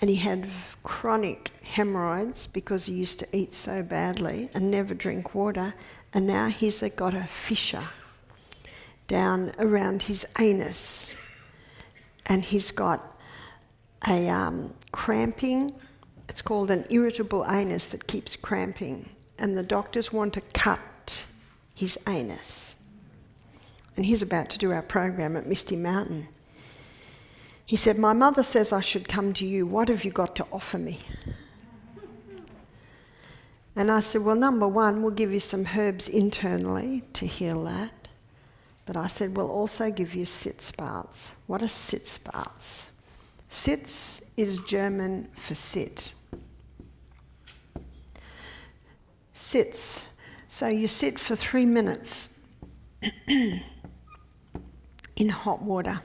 And he had chronic hemorrhoids because he used to eat so badly and never drink water. And now he's got a fissure down around his anus. And he's got a cramping. It's called an irritable anus that keeps cramping. And the doctors want to cut his anus. And he's about to do our program at Misty Mountain. He said, "My mother says I should come to you. What have you got to offer me?" And I said, "Well, number one, we'll give you some herbs internally to heal that. But I said, we'll also give you Sitz baths." What are Sitz baths? Sitz is German for sit. Sitz. So you sit for 3 minutes in hot water.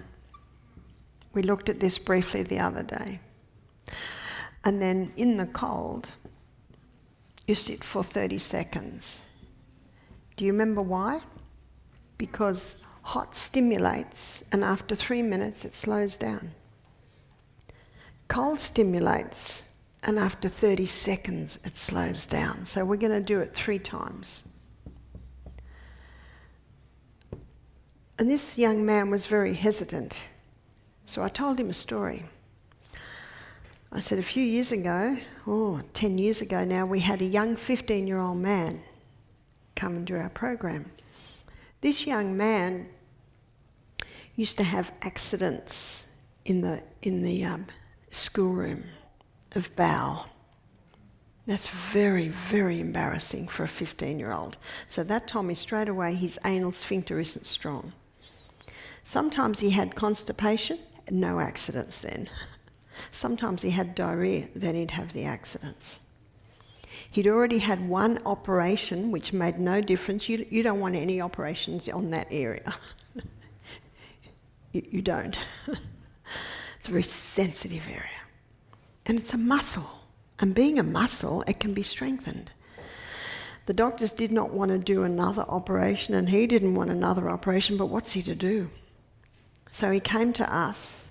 We looked at this briefly the other day. And then in the cold, you sit for 30 seconds. Do you remember why? Because hot stimulates, and after 3 minutes it slows down. Cold stimulates, and after 30 seconds it slows down. So we're going to do it 3 times. And this young man was very hesitant. So I told him a story. I said, a few years ago, 10 years ago now, we had a young 15-year-old man come and do our program. This young man used to have accidents in the schoolroom of bowel. That's very, very embarrassing for a 15-year-old. So that told me straight away his anal sphincter isn't strong. Sometimes he had constipation, no accidents then. Sometimes he had diarrhea, then he'd have the accidents. He'd already had one operation, which made no difference. You don't want any operations on that area. you don't. It's a very sensitive area. And it's a muscle. And being a muscle, it can be strengthened. The doctors did not want to do another operation, and he didn't want another operation, but what's he to do? So he came to us,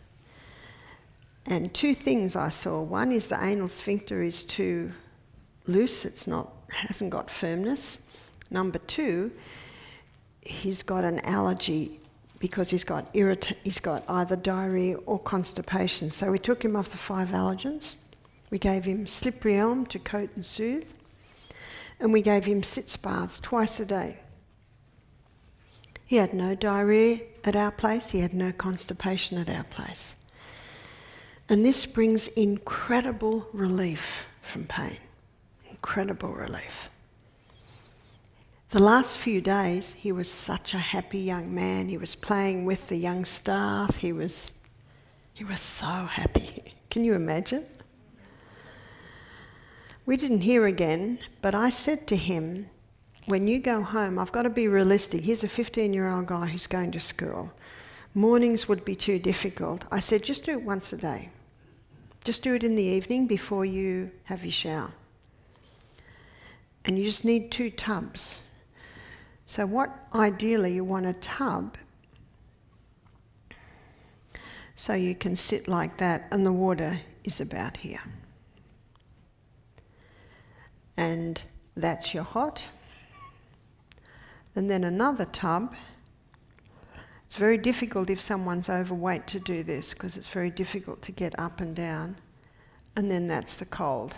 and 2 things I saw. One is the anal sphincter is too loose, hasn't got firmness. Number 2, he's got an allergy because he's got either diarrhea or constipation. So we took him off the 5 allergens. We gave him slippery elm to coat and soothe, and we gave him Sitz baths twice a day. He had no diarrhea at our place, he had no constipation at our place. And this brings incredible relief from pain. Incredible relief. The last few days, he was such a happy young man. He was playing with the young staff. He was so happy. Can you imagine? We didn't hear again, but I said to him, when you go home, I've got to be realistic. He's a 15-year-old guy who's going to school. Mornings would be too difficult. I said, just do it once a day. Just do it in the evening before you have your shower. And you just need 2 tubs. So what ideally you want a tub so you can sit like that and the water is about here. And that's your hot. And then another tub. It's very difficult if someone's overweight to do this because it's very difficult to get up and down. And then that's the cold.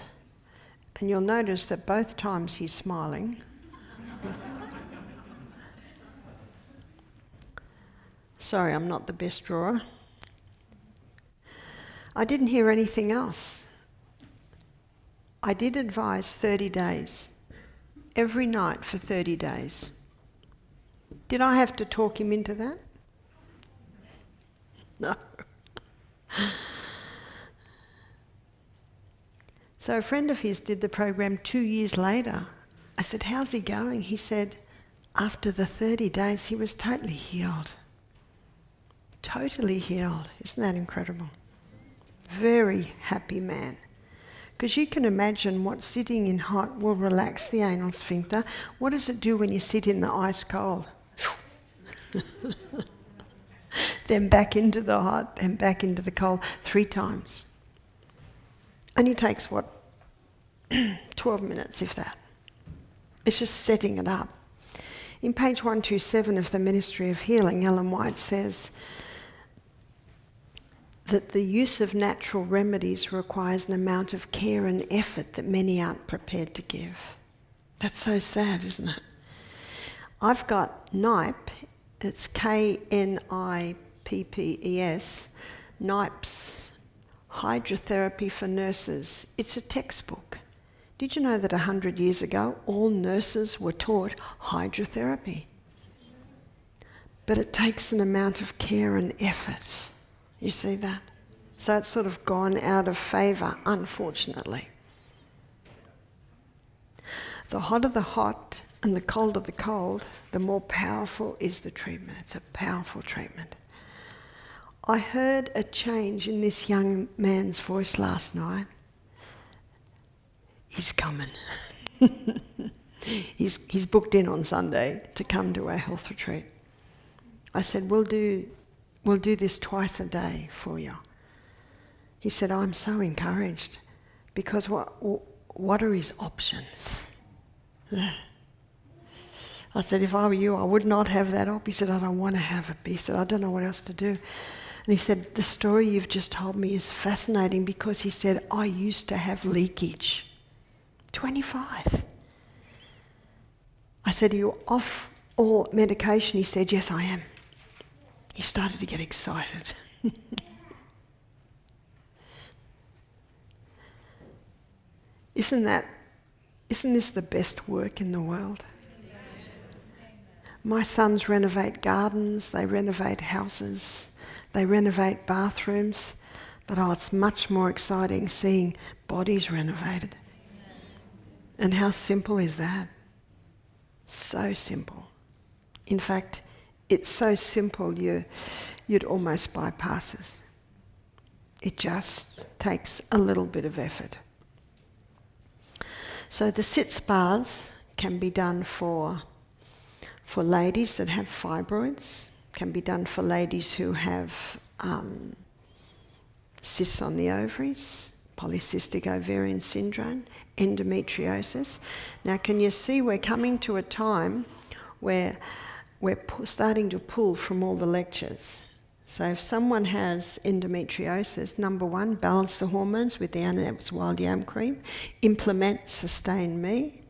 And you'll notice that both times he's smiling. Sorry, I'm not the best drawer. I didn't hear anything else. I did advise 30 days, every night for 30 days. Did I have to talk him into that? No. So a friend of his did the program 2 years later. I said, how's he going? He said, after the 30 days, he was totally healed. Totally healed. Isn't that incredible? Very happy man. Because you can imagine what sitting in hot will relax the anal sphincter. What does it do when you sit in the ice cold? Then back into the hot, then back into the cold 3 times. Only takes, 12 minutes, if that. It's just setting it up. In page 127 of the Ministry of Healing, Ellen White says that the use of natural remedies requires an amount of care and effort that many aren't prepared to give. That's so sad, isn't it? I've got KNIPPES, it's KNIPPES, NIPES, Hydrotherapy for Nurses. It's a textbook. Did you know that 100 years ago, all nurses were taught hydrotherapy? But it takes an amount of care and effort. You see that? So it's sort of gone out of favour, unfortunately. The hotter the hot and the colder the cold, the more powerful is the treatment. It's a powerful treatment. I heard a change in this young man's voice last night. He's coming. He's booked in on Sunday to come to our health retreat. I said, we'll do this twice a day for you. He said, I'm so encouraged because what are his options? I said, if I were you, I would not have that op. He said, I don't want to have it. But he said, I don't know what else to do. And he said, the story you've just told me is fascinating because he said, I used to have leakage. 25. I said, are you off all medication? He said, yes, I am. He started to get excited. Isn't this the best work in the world? My sons renovate gardens, they renovate houses, they renovate bathrooms, but it's much more exciting seeing bodies renovated. And how simple is that? So simple. In fact, it's so simple you'd almost bypass it. It just takes a little bit of effort. So the Sitz baths can be done for ladies that have fibroids, can be done for ladies who have cysts on the ovaries, polycystic ovarian syndrome, endometriosis. Now can you see we're coming to a time where we're starting to pull from all the lectures. So if someone has endometriosis, number one, balance the hormones with the Anna's wild yam cream, implement Sustain Me,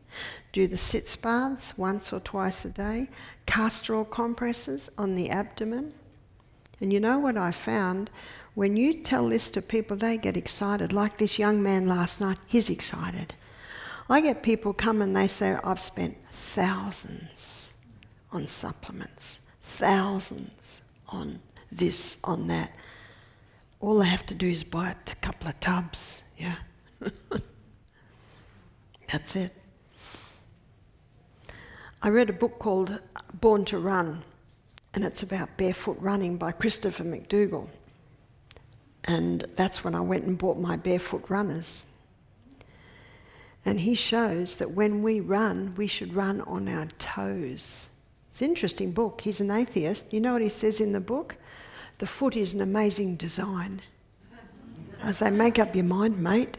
do the Sitz baths once or twice a day, castor oil compresses on the abdomen. And you know what I found? When you tell this to people, they get excited. Like this young man last night, he's excited. I get people come and they say, I've spent thousands on supplements, thousands on this, on that. All they have to do is buy a couple of tubs, yeah. That's it. I read a book called Born to Run, and it's about barefoot running by Christopher McDougall. And that's when I went and bought my barefoot runners. And he shows that when we run, we should run on our toes. It's an interesting book. He's an atheist. You know what he says in the book? The foot is an amazing design. I say, make up your mind, mate.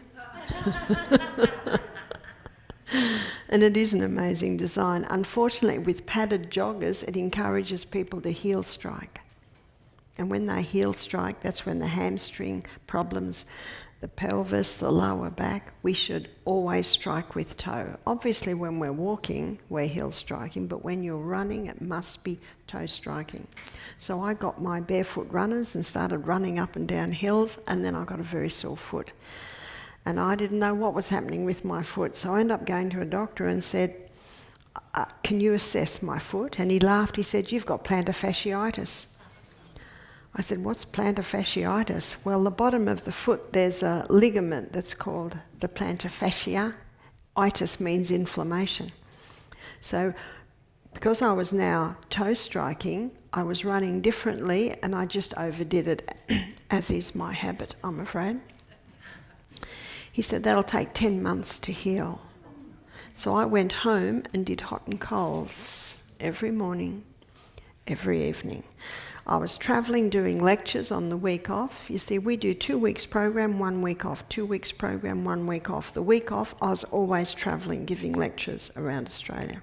And it is an amazing design. Unfortunately, with padded joggers, it encourages people to heel strike. And when they heel strike, that's when the hamstring problems, the pelvis, the lower back, we should always strike with toe. Obviously, when we're walking, we're heel striking, but when you're running, it must be toe striking. So I got my barefoot runners and started running up and down hills, and then I got a very sore foot. And I didn't know what was happening with my foot, so I ended up going to a doctor and said, can you assess my foot? And he laughed, he said, you've got plantar fasciitis. I said, what's plantar fasciitis? Well, the bottom of the foot, there's a ligament that's called the plantar fascia. Itis means inflammation. So because I was now toe striking, I was running differently and I just overdid it, as is my habit, I'm afraid. He said, that'll take 10 months to heal. So I went home and did hot and colds every morning, every evening. I was travelling doing lectures on the week off. You see, we do 2 weeks program, 1 week off, 2 weeks program, 1 week off. The week off, I was always travelling, giving lectures around Australia.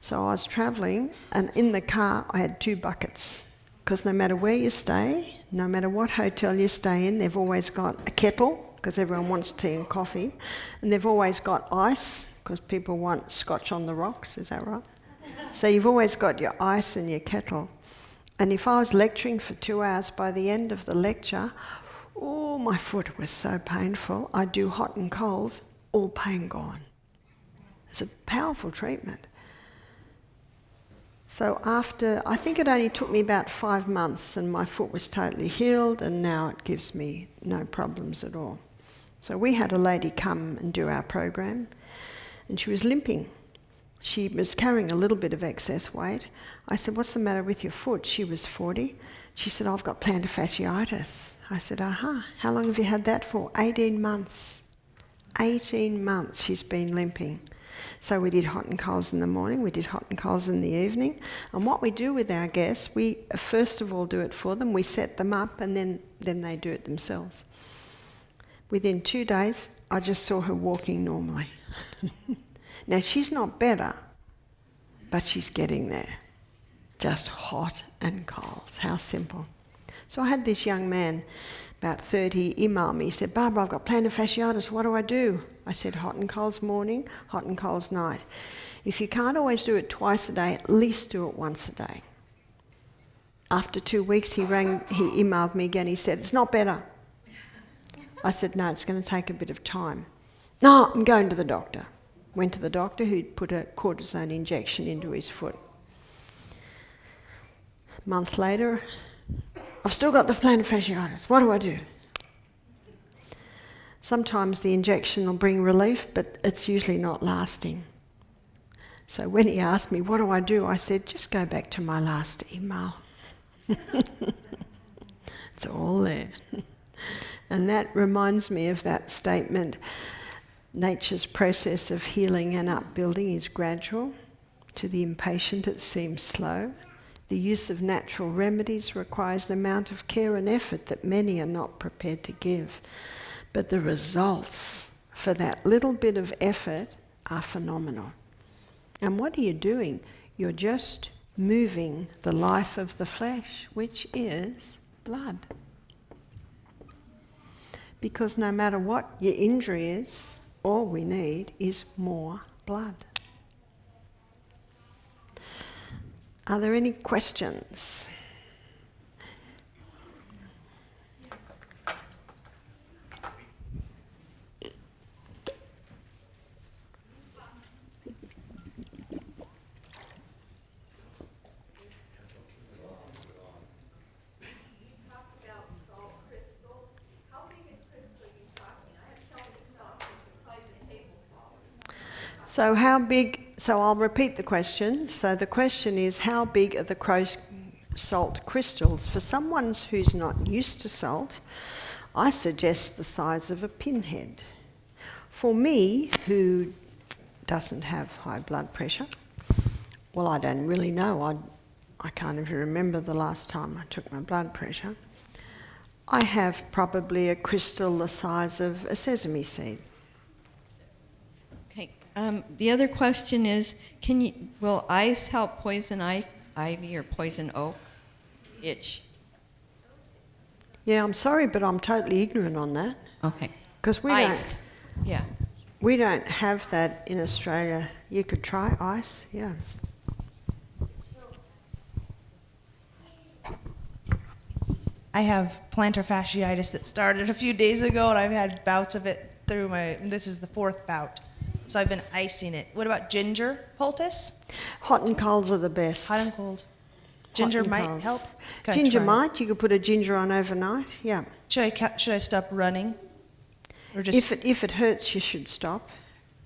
So I was travelling, and in the car I had 2 buckets, because no matter where you stay, no matter what hotel you stay in, they've always got a kettle, because everyone wants tea and coffee, and they've always got ice, because people want scotch on the rocks, is that right? So you've always got your ice and your kettle. And if I was lecturing for 2 hours, by the end of the lecture, oh, my foot was so painful. I'd do hot and colds, all pain gone. It's a powerful treatment. So after, I think it only took me about 5 months and my foot was totally healed, and now it gives me no problems at all. So we had a lady come and do our program, and she was limping. She was carrying a little bit of excess weight. I said, "What's the matter with your foot?" She was 40. She said, "I've got plantar fasciitis." I said, "Aha, how long have you had that for?" 18 months. 18 months she's been limping. So we did hot and colds in the morning, we did hot and colds in the evening. And what we do with our guests, we first of all do it for them, we set them up, and then they do it themselves. Within 2 days, I just saw her walking normally. Now, she's not better, but she's getting there. Just hot and colds. How simple. So I had this young man, about 30, email me. He said, "Barbara, I've got plantar fasciitis. What do I do?" I said, "Hot and colds morning, hot and colds night. If you can't always do it twice a day, at least do it once a day." After 2 weeks, he emailed me again. He said, "It's not better." I said, "No, it's going to take a bit of time." "No, I'm going to the doctor." Went to the doctor, who'd put a cortisone injection into his foot. A month later, "I've still got the plantar fasciitis. What do I do?" Sometimes the injection will bring relief, but it's usually not lasting. So when he asked me, "What do I do?" I said, "Just go back to my last email." It's all there. And that reminds me of that statement, nature's process of healing and upbuilding is gradual. To the impatient it seems slow. The use of natural remedies requires an amount of care and effort that many are not prepared to give. But the results for that little bit of effort are phenomenal. And what are you doing? You're just moving the life of the flesh, which is blood. Because no matter what your injury is, all we need is more blood. Are there any questions? So how big, so I'll repeat the question. So the question is, how big are the salt crystals? For someone who's not used to salt, I suggest the size of a pinhead. For me, who doesn't have high blood pressure, well, I don't really know. I can't even remember the last time I took my blood pressure. I have probably a crystal the size of a sesame seed. The other question is, will ice help poison ivy or poison oak itch? Yeah, I'm sorry, but I'm totally ignorant on that. Okay. Because Ice. Yeah. we don't have that in Australia. You could try ice, yeah. I have plantar fasciitis that started a few days ago, and I've had bouts of it this is the 4th bout. So I've been icing it. What about ginger poultice? Hot and colds are the best. Hot and cold. Ginger might help? Can I Ginger try it? might. You could put a ginger on overnight, yeah. Should I stop running? Or just If it hurts, you should stop.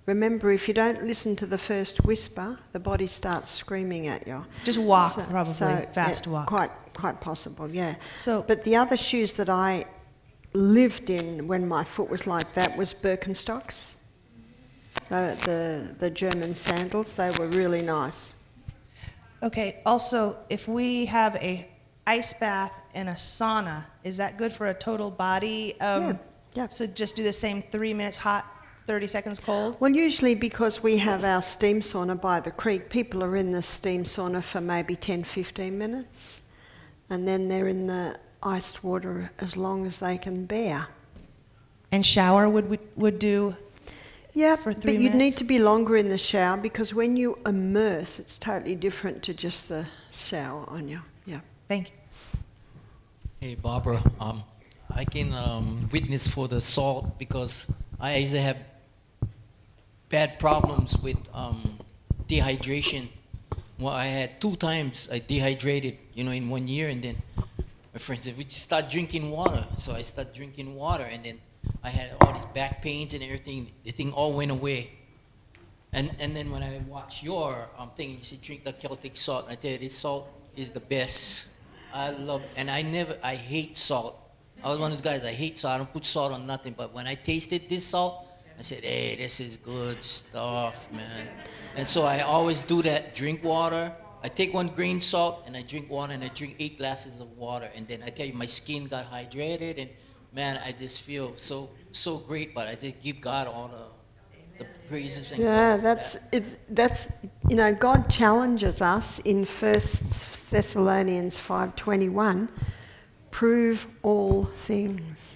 Remember, if you don't listen to the first whisper, the body starts screaming at you. just walk, probably, fast yeah, walk. Quite possible, yeah. So- but the other shoes that I lived in when my foot was like that was Birkenstocks. The German sandals, they were really nice. Okay, also, if we have a ice bath and a sauna, is that good for a total body? Yeah. So just do the same 3 minutes hot, 30 seconds cold? Well, usually because we have our steam sauna by the creek, people are in the steam sauna for maybe 10, 15 minutes, and then they're in the iced water as long as they can bear. And shower would do? Yeah, For 3 but you'd need minutes? to be longer in the shower because when you immerse, it's totally different to just the shower on you. Yeah. Thank you. Hey, Barbara. I can witness for the salt because I usually have bad problems with dehydration. Well, I had 2 times I dehydrated, in 1 year, and then my friend said, we just start drinking water. So I started drinking water, and then I had all these back pains and everything. The thing all went away. And then when I watched your thing, you said drink the Celtic salt. I tell you, this salt is the best. I love, and I hate salt. I was one of those guys, I hate salt. I don't put salt on nothing. But when I tasted this salt, I said, hey, this is good stuff, man. And so I always do that, drink water. I take 1 grain salt, and I drink water, and I drink 8 glasses of water. And then I tell you, my skin got hydrated, and man, I just feel so great. But I just give God all the praises and Yeah, glory for that's God challenges us in 1 Thessalonians 5:21, prove all things,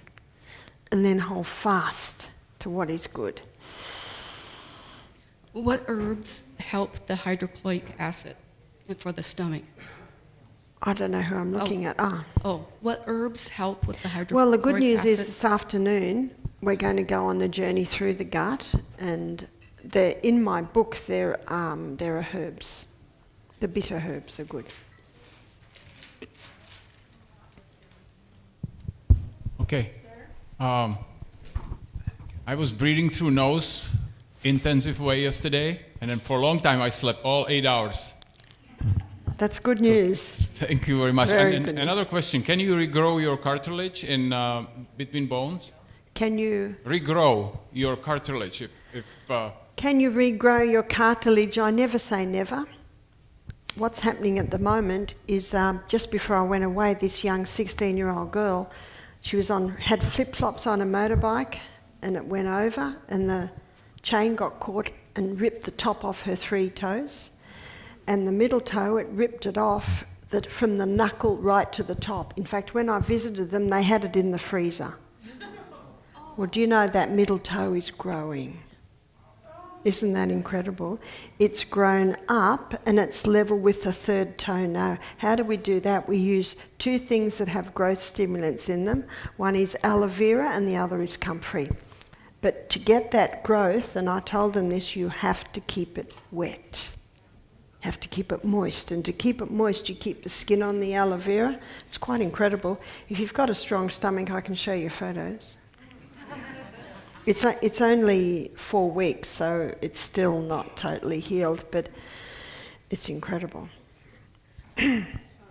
and then hold fast to what is good. What herbs help the hydrochloric acid for the stomach? I don't know who I'm looking at. What herbs help with the hydrochloric acid? Well, the good news is this afternoon we're going to go on the journey through the gut, and in my book there are herbs. The bitter herbs are good. Okay. I was breathing through nose intensive way yesterday, and then for a long time I slept all 8 hours. That's good news. Thank you very much. Very And good news. another question: can you regrow your cartilage in between bones? Can you Regrow your cartilage if regrow your cartilage? I never say never. What's happening at the moment is just before I went away, this young 16-year-old girl, she had flip-flops on a motorbike, and it went over, and the chain got caught and ripped the top off her 3 toes, and the middle toe, it ripped it off from the knuckle right to the top. In fact, when I visited them, they had it in the freezer. Well, do you know that middle toe is growing? Isn't that incredible? It's grown up and it's level with the 3rd toe now. How do we do that? We use 2 things that have growth stimulants in them. One is aloe vera and the other is comfrey. But to get that growth, and I told them this, you have to keep it wet. Have to keep it moist. And to keep it moist, you keep the skin on the aloe vera. It's quite incredible. If you've got a strong stomach, I can show you photos. It's only 4 weeks, so it's still not totally healed, but it's incredible.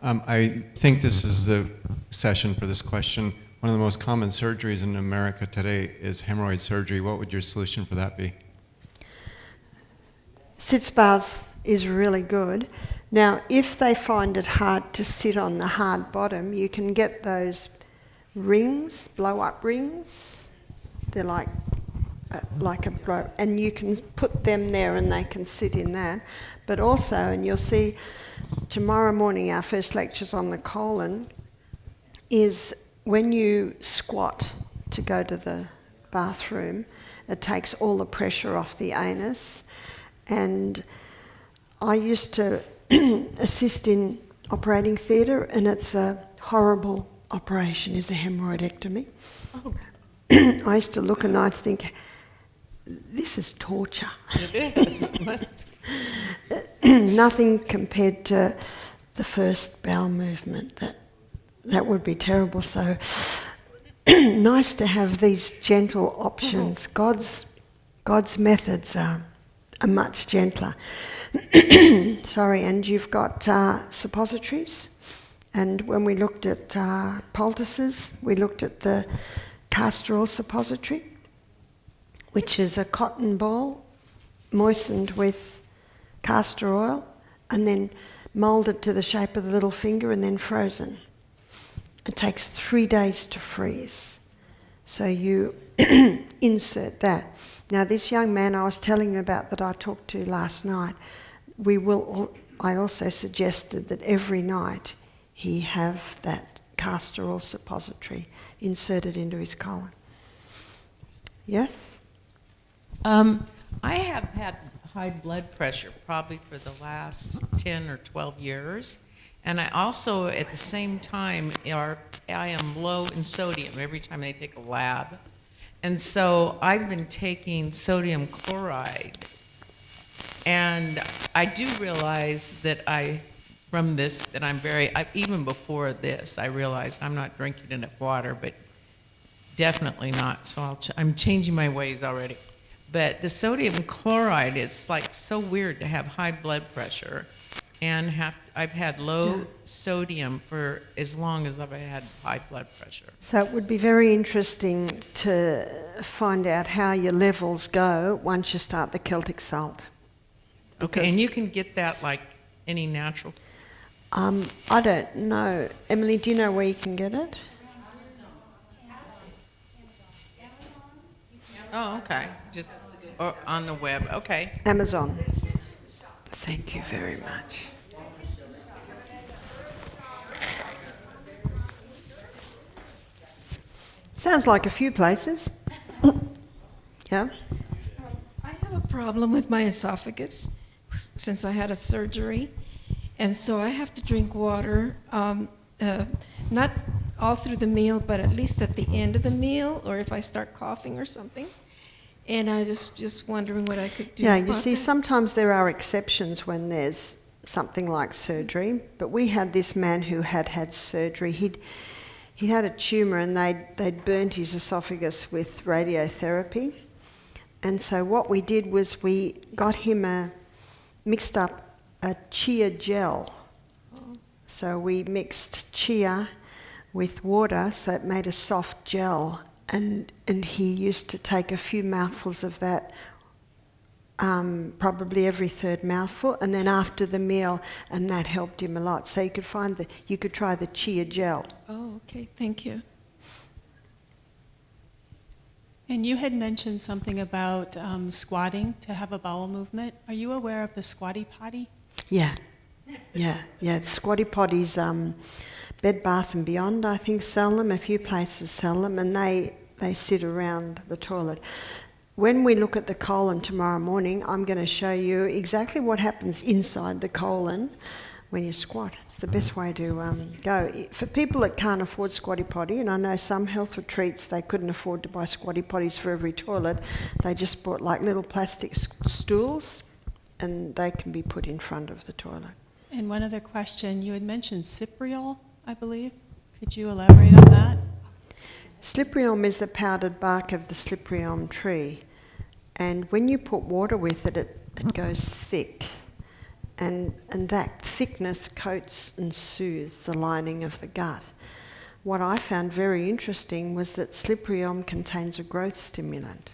I think this is the session for this question. One of the most common surgeries in America today is hemorrhoid surgery. What would your solution for that be? Sitz baths is really good. Now, if they find it hard to sit on the hard bottom, you can get those rings, blow-up rings. They're like a blow, and you can put them there and they can sit in that. But also, and you'll see tomorrow morning our first lecture's on the colon, is when you squat to go to the bathroom, it takes all the pressure off the anus. And I used to assist in operating theatre, and it's a horrible operation, is a hemorrhoidectomy. I used to look and I'd think, this is torture. It is. It must be. Nothing compared to the first bowel movement. That would be terrible. So nice to have these gentle options. God's methods are much gentler. Sorry, and you've got suppositories. And when we looked at poultices, we looked at the castor oil suppository, which is a cotton ball moistened with castor oil and then moulded to the shape of the little finger and then frozen. It takes 3 days to freeze. So you insert that. Now, this young man I was telling you about that I talked to last night, I also suggested that every night he have that castor oil suppository inserted into his colon. Yes? I have had high blood pressure probably for the last 10 or 12 years, And I also, at the same time, I am low in sodium every time they take a lab. And so I've been taking sodium chloride. And I do realize that even before this, I realized I'm not drinking enough water, but definitely not. So I'm changing my ways already. But the sodium chloride, it's like so weird to have high blood pressure and I've had low sodium for as long as I've had high blood pressure. So it would be very interesting to find out how your levels go once you start the Celtic salt. Okay, and you can get that like any natural? I don't know. Emily, do you know where you can get it? Oh, okay. Or on the web. Okay. Amazon. Thank you very much. Sounds like a few places. Yeah. I have a problem with my esophagus since I had a surgery, and so I have to drink water, not all through the meal, but at least at the end of the meal, or if I start coughing or something. And I just wondering what I could do. Yeah, you see, sometimes there are exceptions when there's something like surgery, but we had this man who had surgery. He'd had a tumour and they'd burnt his esophagus with radiotherapy. And so what we did was we got him mixed up a chia gel. So we mixed chia with water, so it made a soft gel. And he used to take a few mouthfuls of that, probably every third mouthful, and then after the meal, and that helped him a lot. So you could try the chia gel. Oh, okay, thank you. And you had mentioned something about squatting to have a bowel movement. Are you aware of the squatty potty? Yeah. Squatty potties, Bed Bath and Beyond, I think, sell them. A few places sell them, and they sit around the toilet. When we look at the colon tomorrow morning, I'm going to show you exactly what happens inside the colon when you squat. It's the best way to go. For people that can't afford squatty potty, and I know some health retreats, they couldn't afford to buy squatty potties for every toilet, they just bought like little plastic stools, and they can be put in front of the toilet. And one other question, you had mentioned cypriol, I believe. Could you elaborate on that? Cyprium is the powdered bark of the cyprium tree, and when you put water with it, it goes thick, and that thickness coats and soothes the lining of the gut. What I found very interesting was that cyprium contains a growth stimulant.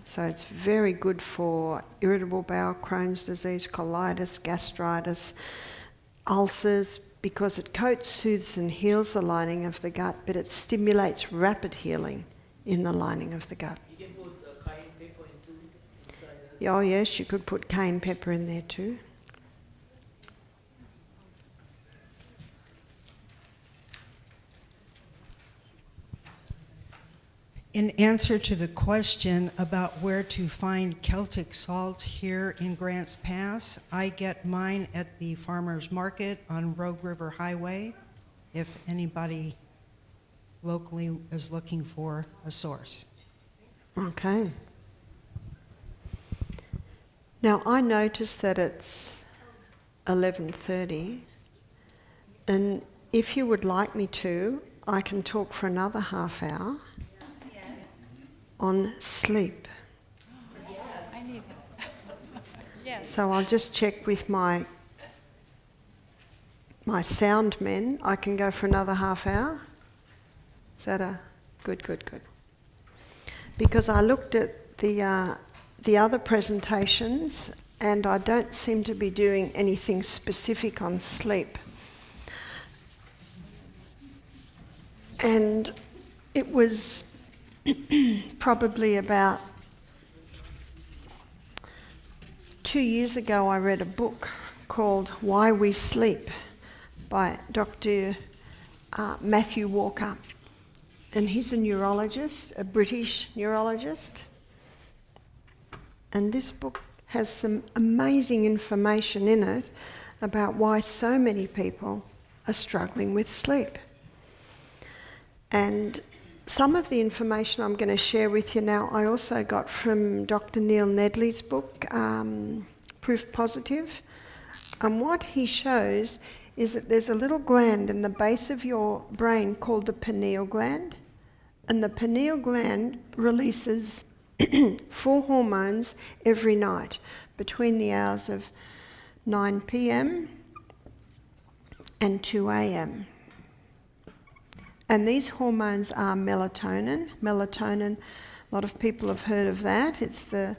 So it's very good for irritable bowel, Crohn's disease, colitis, gastritis, ulcers, because it coats, soothes and heals the lining of the gut, but it stimulates rapid healing in the lining of the gut. You can put cayenne pepper into it. Oh yes, you could put cayenne pepper in there too. In answer to the question about where to find Celtic salt here in Grants Pass, I get mine at the farmer's market on Rogue River Highway, if anybody locally is looking for a source. Okay. Now I noticed that it's 11:30, and if you would like me to, I can talk for another half hour on sleep. I need this. Yes. So I'll just check with my sound men. I can go for another half hour. Is that a good? Because I looked at the other presentations, and I don't seem to be doing anything specific on sleep. And it was probably about 2 years ago I read a book called Why We Sleep by Dr. Matthew Walker, and he's a neurologist, a British neurologist, and this book has some amazing information in it about why so many people are struggling with sleep. And some of the information I'm going to share with you now, I also got from Dr. Neil Nedley's book, Proof Positive. And what he shows is that there's a little gland in the base of your brain called the pineal gland. And the pineal gland releases 4 hormones every night between the hours of 9 p.m. and 2 a.m. And these hormones are melatonin. Melatonin, a lot of people have heard of that. It's the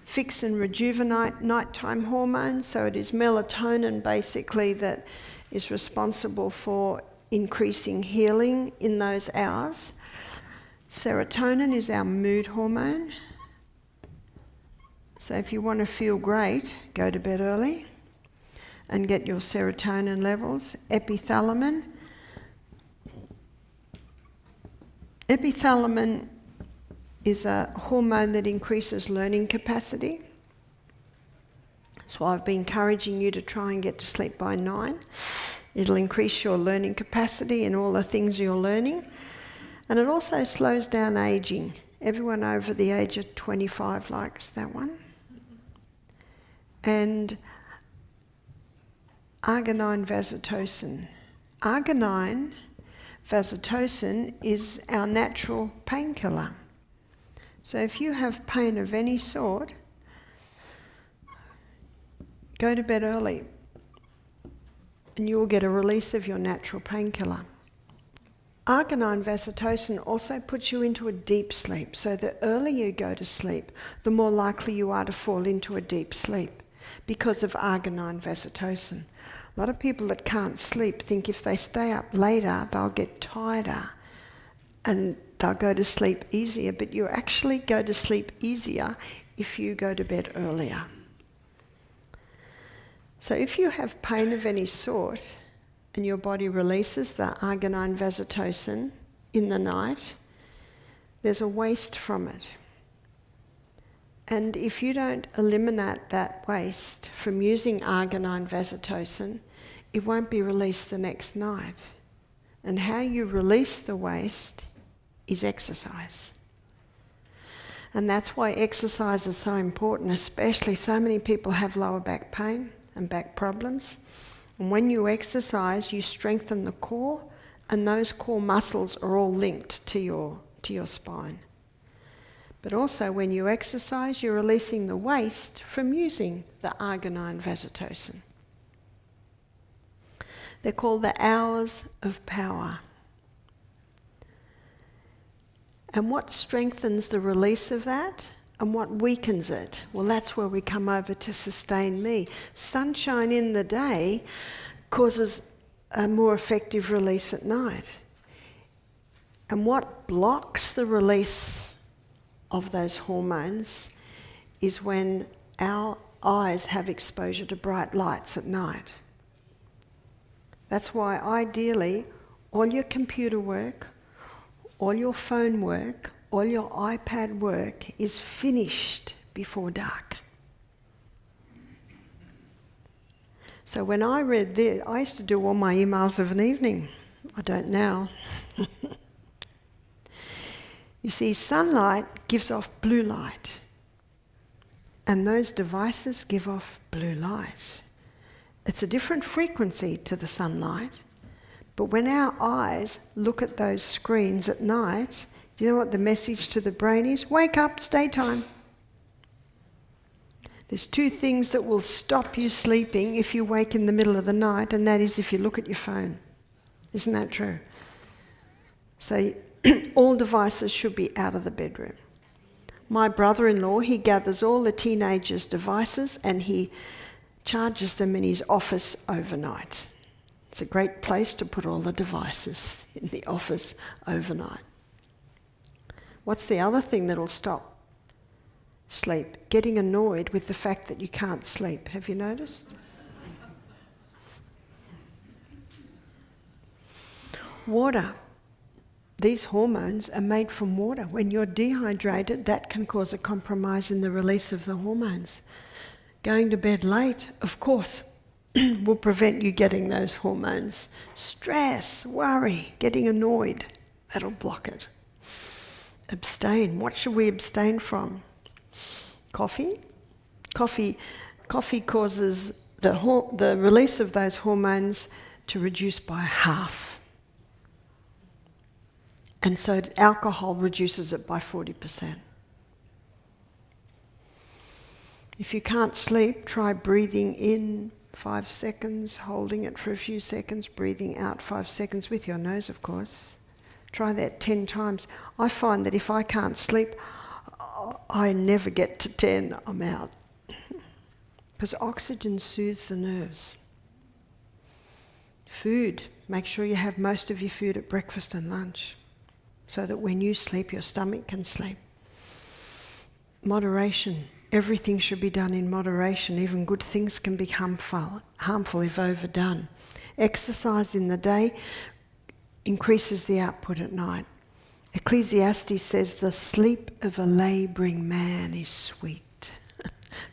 fix and rejuvenate nighttime hormone. So it is melatonin basically that is responsible for increasing healing in those hours. Serotonin is our mood hormone. So if you want to feel great, go to bed early and get your serotonin levels. Epithalamin. Epithalamin is a hormone that increases learning capacity. So I've been encouraging you to try and get to sleep by 9. It'll increase your learning capacity in all the things you're learning. And it also slows down aging. Everyone over the age of 25 likes that one. And arginine vasotocin. Arginine vasotocin is our natural painkiller. So if you have pain of any sort, go to bed early and you'll get a release of your natural painkiller. Arginine vasotocin also puts you into a deep sleep. So the earlier you go to sleep, the more likely you are to fall into a deep sleep because of arginine vasotocin. A lot of people that can't sleep think if they stay up later, they'll get tireder and they'll go to sleep easier, but you actually go to sleep easier if you go to bed earlier. So if you have pain of any sort and your body releases the arginine vasotocin in the night, there's a waste from it. And if you don't eliminate that waste from using arginine vasotocin, it won't be released the next night. And how you release the waste is exercise. And that's why exercise is so important, especially so many people have lower back pain and back problems. And when you exercise, you strengthen the core, and those core muscles are all linked to your spine. But also when you exercise, you're releasing the waste from using the arginine vasotocin. They're called the hours of power. And what strengthens the release of that and what weakens it? Well, that's where we come over to Sustain Me. Sunshine in the day causes a more effective release at night. And what blocks the release of those hormones is when our eyes have exposure to bright lights at night. That's why ideally all your computer work, all your phone work, all your iPad work is finished before dark. So when I read this, I used to do all my emails of an evening. I don't now. You see, sunlight gives off blue light, and those devices give off blue light. It's a different frequency to the sunlight, but when our eyes look at those screens at night, do you know what the message to the brain is? Wake up, it's daytime. There's 2 things that will stop you sleeping if you wake in the middle of the night, and that is if you look at your phone. Isn't that true? So all devices should be out of the bedroom. My brother-in-law, he gathers all the teenagers' devices and he charges them in his office overnight. It's a great place to put all the devices, in the office overnight. What's the other thing that'll stop sleep? Getting annoyed with the fact that you can't sleep. Have you noticed? Water. These hormones are made from water. When you're dehydrated, that can cause a compromise in the release of the hormones. Going to bed late, of course, will prevent you getting those hormones. Stress, worry, getting annoyed, that'll block it. Abstain. What should we abstain from? Coffee. Coffee causes the release of those hormones to reduce by half. And so alcohol reduces it by 40%. If you can't sleep, try breathing in 5 seconds, holding it for a few seconds, breathing out 5 seconds with your nose, of course. Try that 10 times. I find that if I can't sleep, I never get to 10, I'm out. Because oxygen soothes the nerves. Food, make sure you have most of your food at breakfast and lunch, so that when you sleep, your stomach can sleep. Moderation. Everything should be done in moderation. Even good things can be harmful if overdone. Exercise in the day increases the output at night. Ecclesiastes says the sleep of a labouring man is sweet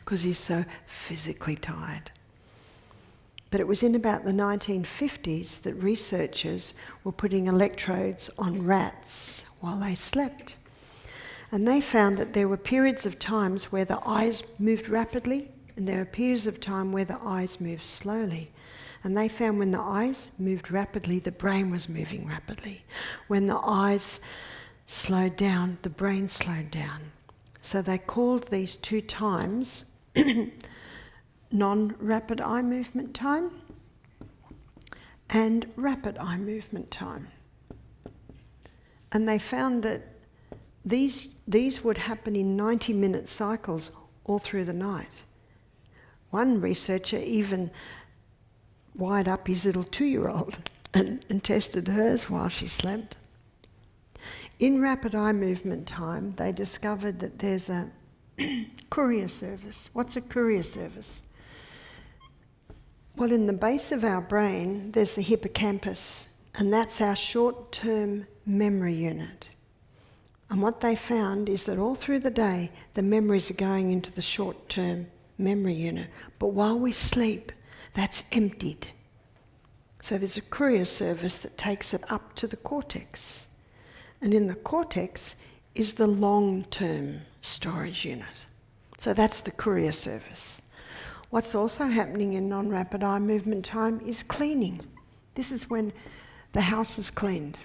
because he's so physically tired. But it was in about the 1950s that researchers were putting electrodes on rats while they slept. And they found that there were periods of times where the eyes moved rapidly, and there were periods of time where the eyes moved slowly. And they found when the eyes moved rapidly, the brain was moving rapidly. When the eyes slowed down, the brain slowed down. So they called these two times non-rapid eye movement time and rapid eye movement time. And they found that these would happen in 90-minute cycles all through the night. One researcher even wired up his little 2-year-old and tested hers while she slept. In rapid eye movement time, they discovered that there's a courier service. What's a courier service? Well, in the base of our brain, there's the hippocampus, and that's our short-term memory unit. And what they found is that all through the day, the memories are going into the short-term memory unit. But while we sleep, that's emptied. So there's a courier service that takes it up to the cortex. And in the cortex is the long-term storage unit. So that's the courier service. What's also happening in non-rapid eye movement time is cleaning. This is when the house is cleaned.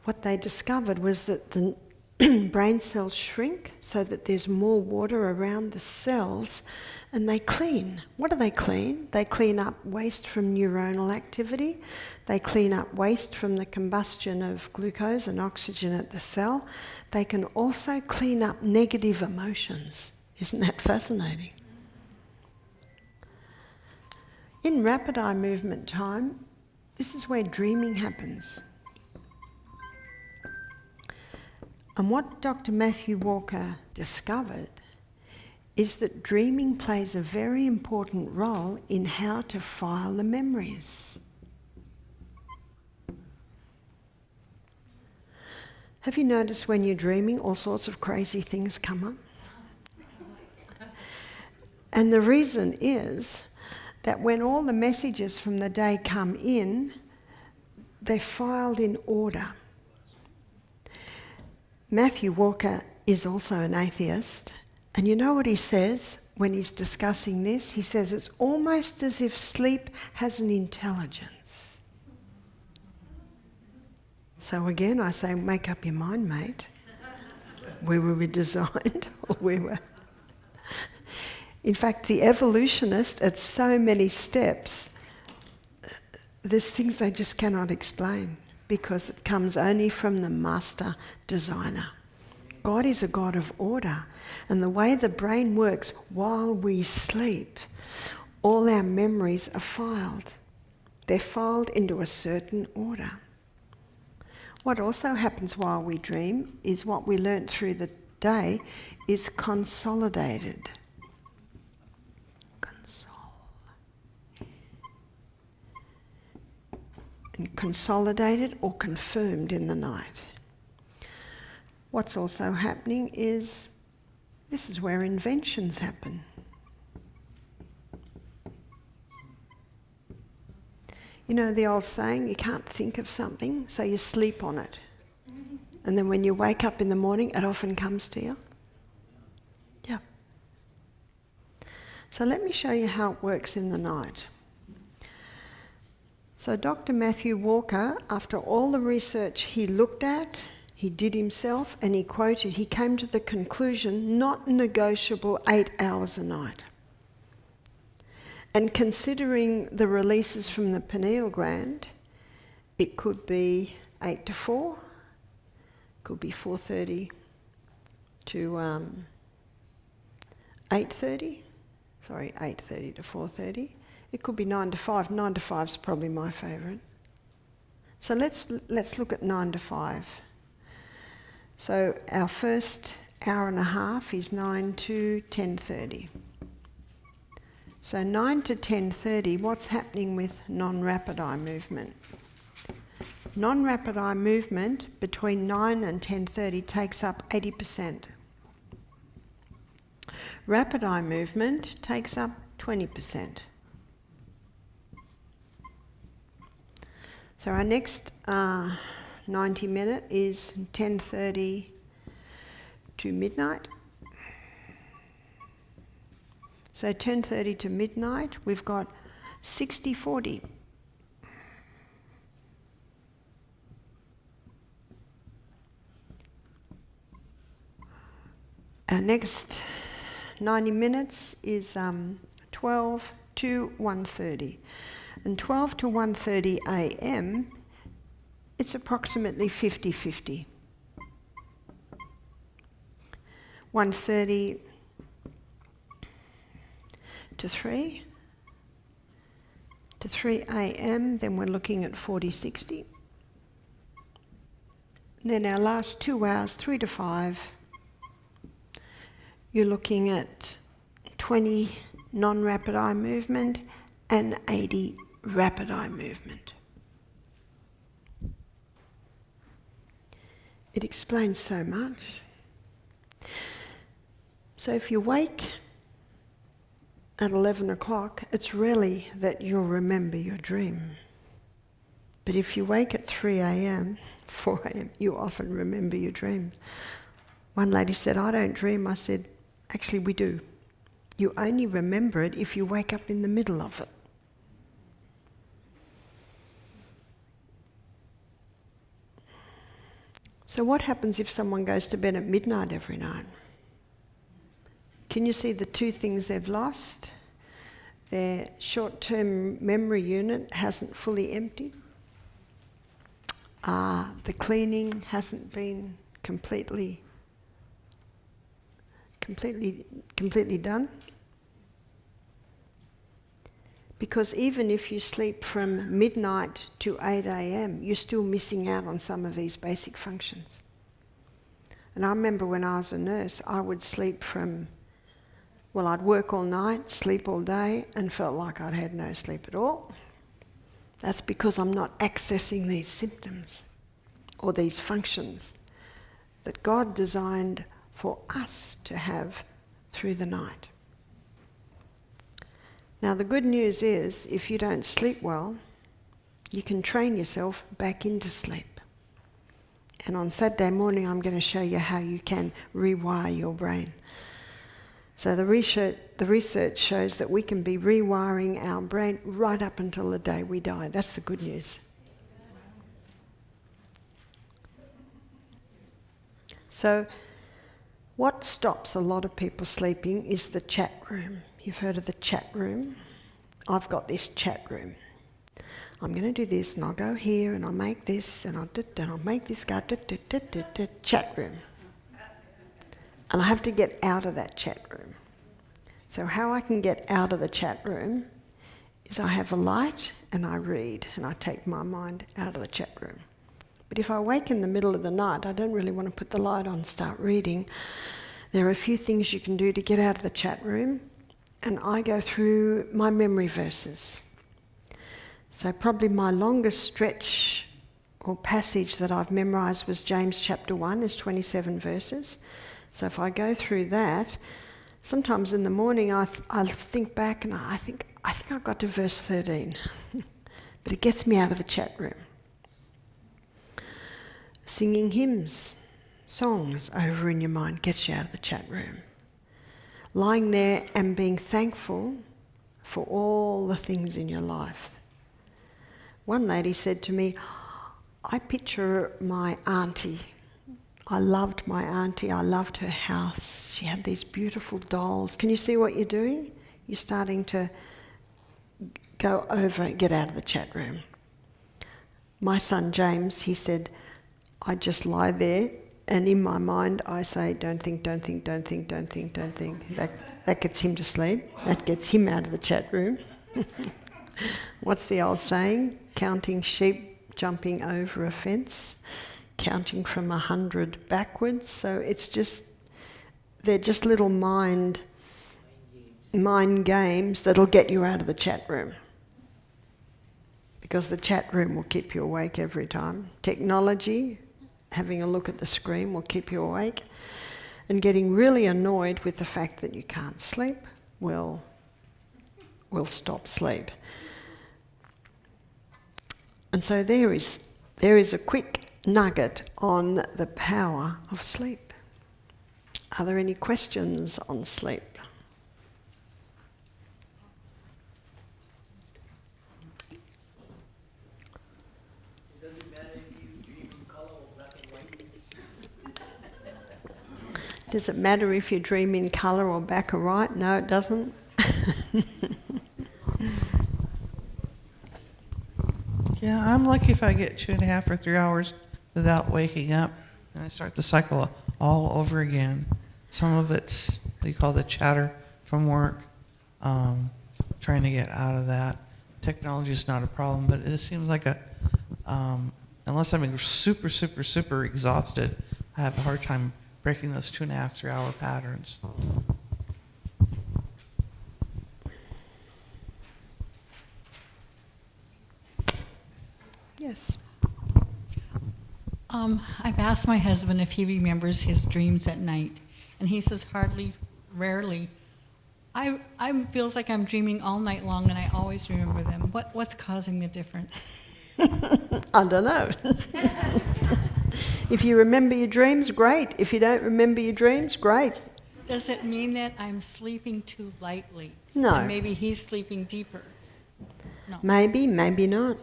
What they discovered was that the brain cells shrink so that there's more water around the cells, and they clean. What do they clean? They clean up waste from neuronal activity. They clean up waste from the combustion of glucose and oxygen at the cell. They can also clean up negative emotions. Isn't that fascinating? In rapid eye movement time, this is where dreaming happens. And what Dr. Matthew Walker discovered is that dreaming plays a very important role in how to file the memories. Have you noticed when you're dreaming, all sorts of crazy things come up? And the reason is that when all the messages from the day come in, they're filed in order. Matthew Walker is also an atheist, and you know what he says when he's discussing this? He says it's almost as if sleep has an intelligence. So again, I say, make up your mind, mate. Where were we designed? Or we were... In fact, the evolutionist, at so many steps, there's things they just cannot explain, because it comes only from the master designer. God is a God of order, and the way the brain works while we sleep, all our memories are filed. They're filed into a certain order. What also happens while we dream is what we learnt through the day is consolidated. Consolidated or confirmed in the night. What's also happening is, this is where inventions happen. You know the old saying, you can't think of something, so you sleep on it. And then when you wake up in the morning, it often comes to you. Yeah. So let me show you how it works in the night. So Dr. Matthew Walker, after all the research he looked at, he did himself, and he quoted, he came to the conclusion, not negotiable 8 hours a night. And considering the releases from the pineal gland, it could be 8 to 4, could be 4:30 to 8:30, 8:30 to 4:30. It could be 9 to 5. 9 to 5 is probably my favourite. So let's look at 9 to 5. So our first hour and a half is 9 to 10:30. So 9 to 10:30, what's happening with non-rapid eye movement? Non-rapid eye movement between 9 and 10:30 takes up 80%. Rapid eye movement takes up 20%. So our next 90-minute is 10:30 to midnight. So 10:30 to midnight, we've got 60-40. Our next 90 minutes is 12 to 1:30. And 12 to 1:30 a.m., it's approximately 50-50. 1:30 to 3 a.m., then we're looking at 40-60. Then our last 2 hours, 3 to 5, you're looking at 20 non-rapid eye movement and 80 rapid eye movement. It explains so much. So if you wake at 11 o'clock, it's rarely that you'll remember your dream. But if you wake at 3 a.m., 4 a.m., you often remember your dreams. One lady said, I don't dream. I said, actually we do. You only remember it if you wake up in the middle of it. So what happens if someone goes to bed at midnight every night? Can you see the two things they've lost? Their short-term memory unit hasn't fully emptied. The cleaning hasn't been completely done. Because even if you sleep from midnight to 8 a.m., you're still missing out on some of these basic functions. And I remember when I was a nurse, I would sleep I'd work all night, sleep all day, and felt like I'd had no sleep at all. That's because I'm not accessing these symptoms or these functions that God designed for us to have through the night. Now the good news is, if you don't sleep well, you can train yourself back into sleep. And on Saturday morning I'm going to show you how you can rewire your brain. So the research shows that we can be rewiring our brain right up until the day we die. That's the good news. So what stops a lot of people sleeping is the chat room. You've heard of the chat room? I've got this chat room. I'm going to do this, and I'll go here, and I'll make this, and I'll make this go, chat room. And I have to get out of that chat room. So how I can get out of the chat room is I have a light, and I read, and I take my mind out of the chat room. But if I wake in the middle of the night, I don't really want to put the light on and start reading. There are a few things you can do to get out of the chat room. And I go through my memory verses. So probably my longest stretch or passage that I've memorised was James chapter 1, there's 27 verses. So if I go through that, sometimes in the morning I'll think back and I think I got to verse 13. but it gets me out of the chat room. Singing hymns, songs over in your mind gets you out of the chat room. Lying there and being thankful for all the things in your life. One lady said to me, I picture my auntie. I loved my auntie. I loved her house. She had these beautiful dolls. Can you see what you're doing? You're starting to go over and get out of the chat room. My son James, he said, I just lie there and in my mind I say, don't think, don't think, don't think, don't think, don't think. That gets him to sleep. That gets him out of the chat room. What's the old saying? Counting sheep jumping over a fence, counting from 100 backwards. So it's just, they're just little mind games that'll get you out of the chat room. Because the chat room will keep you awake every time. Technology, having a look at the screen will keep you awake. And getting really annoyed with the fact that you can't sleep will stop sleep. And so there is a quick nugget on the power of sleep. Are there any questions on sleep? Does it matter if you dream in colour or black or white? No, it doesn't. Yeah, I'm lucky if I get 2.5 or 3 hours without waking up, and I start the cycle all over again. Some of it's what you call the chatter from work, trying to get out of that. Technology is not a problem, but it seems like unless I'm super, super, super exhausted, I have a hard time breaking those 2.5, 3 hour patterns. Yes. I've asked my husband if he remembers his dreams at night, and he says rarely. I feels like I'm dreaming all night long, and I always remember them. What's causing the difference? I don't know. If you remember your dreams, great. If you don't remember your dreams, great. Does it mean that I'm sleeping too lightly? No. And maybe he's sleeping deeper. No. Maybe, maybe not.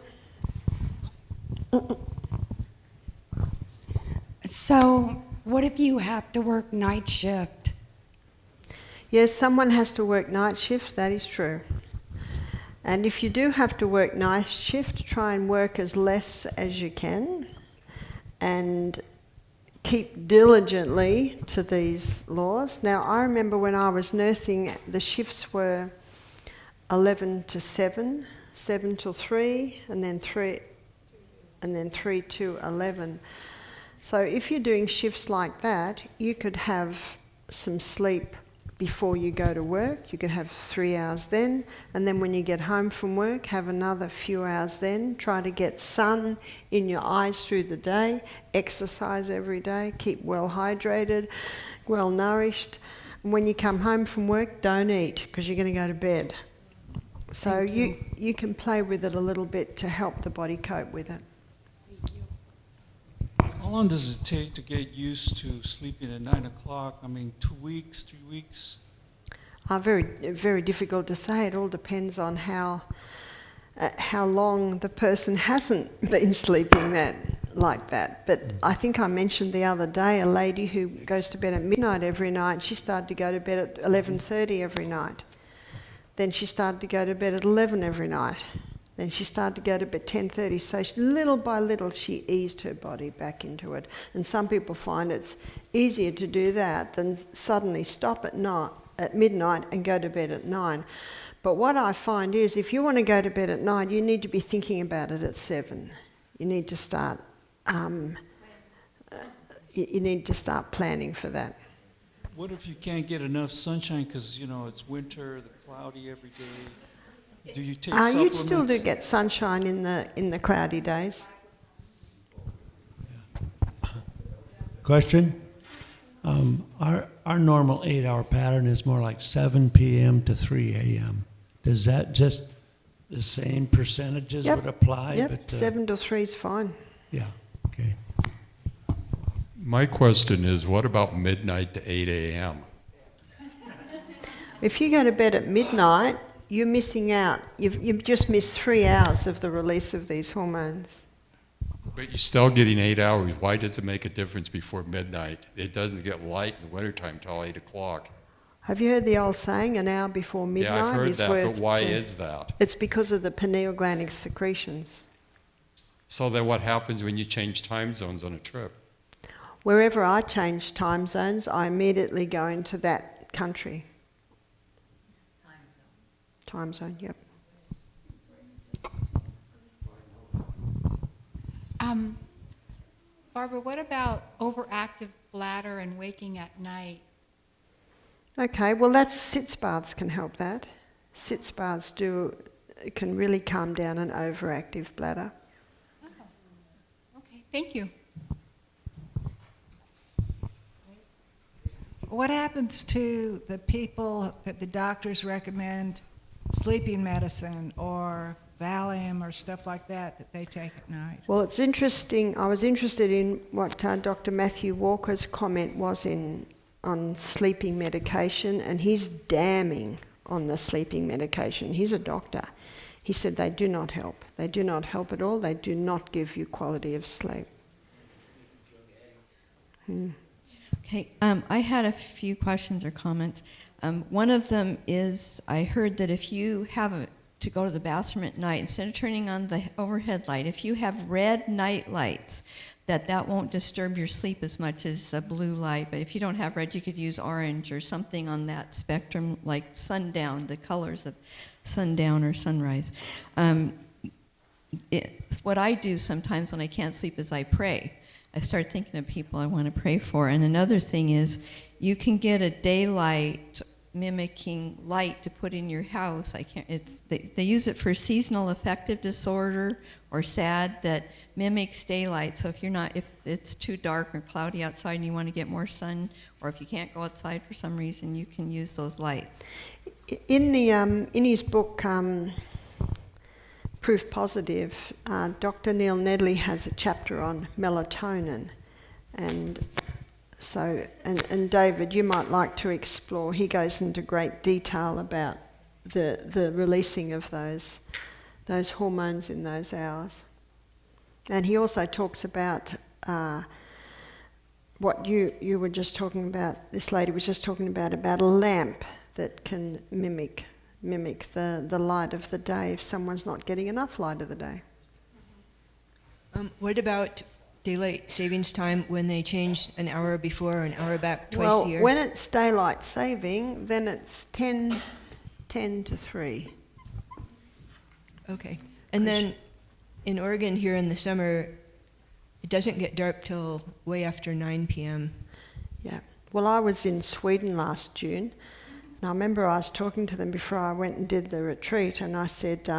So, what if you have to work night shift? Yes, someone has to work night shifts, that is true. And if you do have to work night shift, try and work as less as you can and keep diligently to these laws. Now, I remember when I was nursing, the shifts were 11 to 7, 7 till 3, and then 3 to 11. So if you're doing shifts like that, you could have some sleep before you go to work. You could have 3 hours then, and then when you get home from work, have another few hours then. Try to get sun in your eyes through the day, exercise every day, keep well hydrated, well nourished. And when you come home from work, don't eat because you're going to go to bed. So you can play with it a little bit to help the body cope with it. How long does it take to get used to sleeping at 9 o'clock? I mean, 2 weeks, 3 weeks? Very, very difficult to say. It all depends on how long the person hasn't been sleeping like that. But I think I mentioned the other day a lady who goes to bed at midnight every night. She started to go to bed at 11:30 every night. Then she started to go to bed at 11 every night. Then she started to go to bed 10:30. So little by little, she eased her body back into it. And some people find it's easier to do that than suddenly stop at midnight and go to bed at 9. But what I find is if you want to go to bed at 9, you need to be thinking about it at 7. You need to start. You need to start planning for that. What if you can't get enough sunshine because, it's winter, the cloudy every day? Do you take supplements? You'd still do get sunshine in the cloudy days. Question? Our normal 8-hour pattern is more like 7 p.m. to 3 a.m. Does that just the same percentages Yep. would apply? Yep, But, 7 to 3 is fine. Yeah, okay. My question is, what about midnight to 8 a.m.? If you go to bed at midnight, you're missing out. You've just missed 3 hours of the release of these hormones. But you're still getting 8 hours. Why does it make a difference before midnight? It doesn't get light in the wintertime till 8 o'clock. Have you heard the old saying, an hour before midnight Yeah, I've heard is that, worth... but why is that? It's because of the pineal gland secretions. So then what happens when you change time zones on a trip? Wherever I change time zones, I immediately go into that country. Time zone, yep. Barbara, what about overactive bladder and waking at night? Okay, well that's Sitz baths can help that. Sitz baths can really calm down an overactive bladder. Okay, thank you. What happens to the people that the doctors recommend sleeping medicine or Valium or stuff like that they take at night? Well, it's interesting. I was interested in what Dr. Matthew Walker's comment was on sleeping medication, and he's damning on the sleeping medication. He's a doctor. He said they do not help. They do not help at all. They do not give you quality of sleep. Okay, I had a few questions or comments. One of them is, I heard that if you have to go to the bathroom at night, instead of turning on the overhead light, if you have red night lights, that won't disturb your sleep as much as a blue light. But if you don't have red, you could use orange or something on that spectrum, like sundown, the colors of sundown or sunrise. What I do sometimes when I can't sleep is I pray. I start thinking of people I want to pray for. And another thing is, you can get a daylight mimicking light to put in your house. They use it for seasonal affective disorder or SAD that mimics daylight. So if it's too dark or cloudy outside and you want to get more sun, or if you can't go outside for some reason, you can use those lights. In his book, Proof Positive, Dr. Neil Nedley has a chapter on melatonin, and David, you might like to explore. He goes into great detail about the releasing of those hormones in those hours, and he also talks about what you were just talking about. This lady was just talking about a lamp that can mimic the light of the day if someone's not getting enough light of the day. What about daylight savings time when they change an hour before or an hour back twice a year? Well, when it's daylight saving, then it's 10 to 3. Okay. And then in Oregon here in the summer, it doesn't get dark till way after 9 p.m. Yeah. Well, I was in Sweden last June, and I remember I was talking to them before I went and did the retreat, and I said,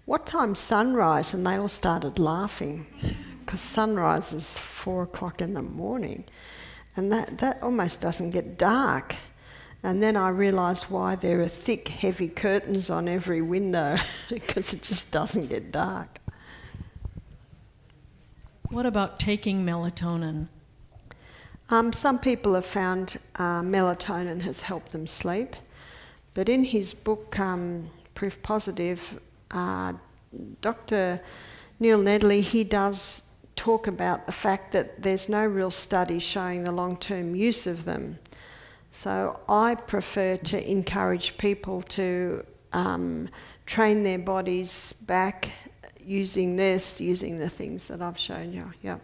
what time's sunrise? And they all started laughing, because sunrise is 4 o'clock in the morning, and that almost doesn't get dark. And then I realised why there are thick, heavy curtains on every window, because it just doesn't get dark. What about taking melatonin? Some people have found melatonin has helped them sleep, but in his book, Proof Positive, Dr. Neil Nedley, he does talk about the fact that there's no real study showing the long-term use of them. So I prefer to encourage people to train their bodies back using the things that I've shown you. Yeah.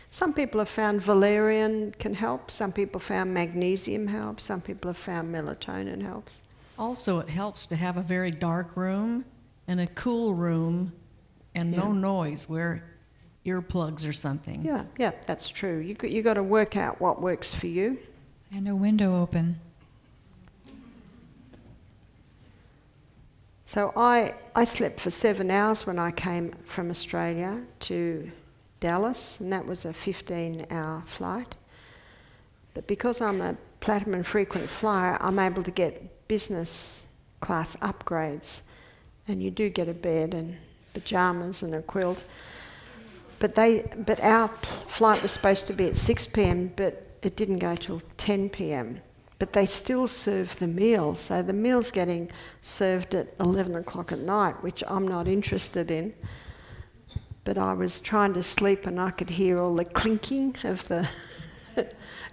Some people have found valerian can help. Some people found magnesium helps. Some people have found melatonin helps. Also, it helps to have a very dark room and a cool room and no noise, wear earplugs or something. Yeah, that's true. You got to work out what works for you. And a window open. So I slept for 7 hours when I came from Australia to Dallas, and that was a 15-hour flight. But because I'm a platinum frequent flyer, I'm able to get business class upgrades. and you do get a bed and pyjamas and a quilt. But our flight was supposed to be at 6 p.m, but it didn't go till 10 p.m. But they still serve the meal, so the meal's getting served at 11 o'clock at night, which I'm not interested in. But I was trying to sleep and I could hear all the clinking of the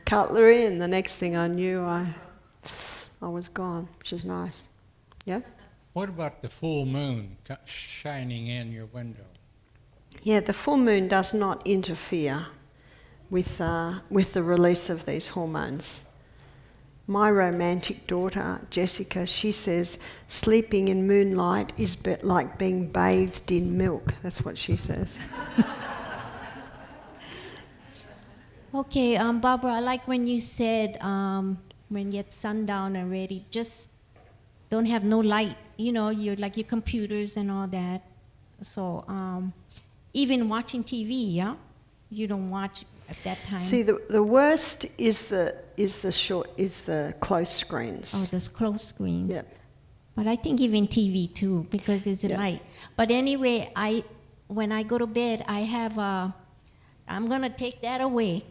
cutlery, and the next thing I knew, I was gone, which is nice. Yeah? What about the full moon shining in your window? Yeah, the full moon does not interfere with the release of these hormones. My romantic daughter, Jessica, she says sleeping in moonlight is like being bathed in milk. That's what she says. Okay, Barbara, I like when you said when it's sundown already, just don't have no light. You know, you're like your computers and all that. So even watching TV, yeah, you don't watch at that time. See, the worst is the close screens. Oh, those close screens. Yep. But I think even TV too, because it's light. But anyway, when I go to bed, I have I'm gonna take that away,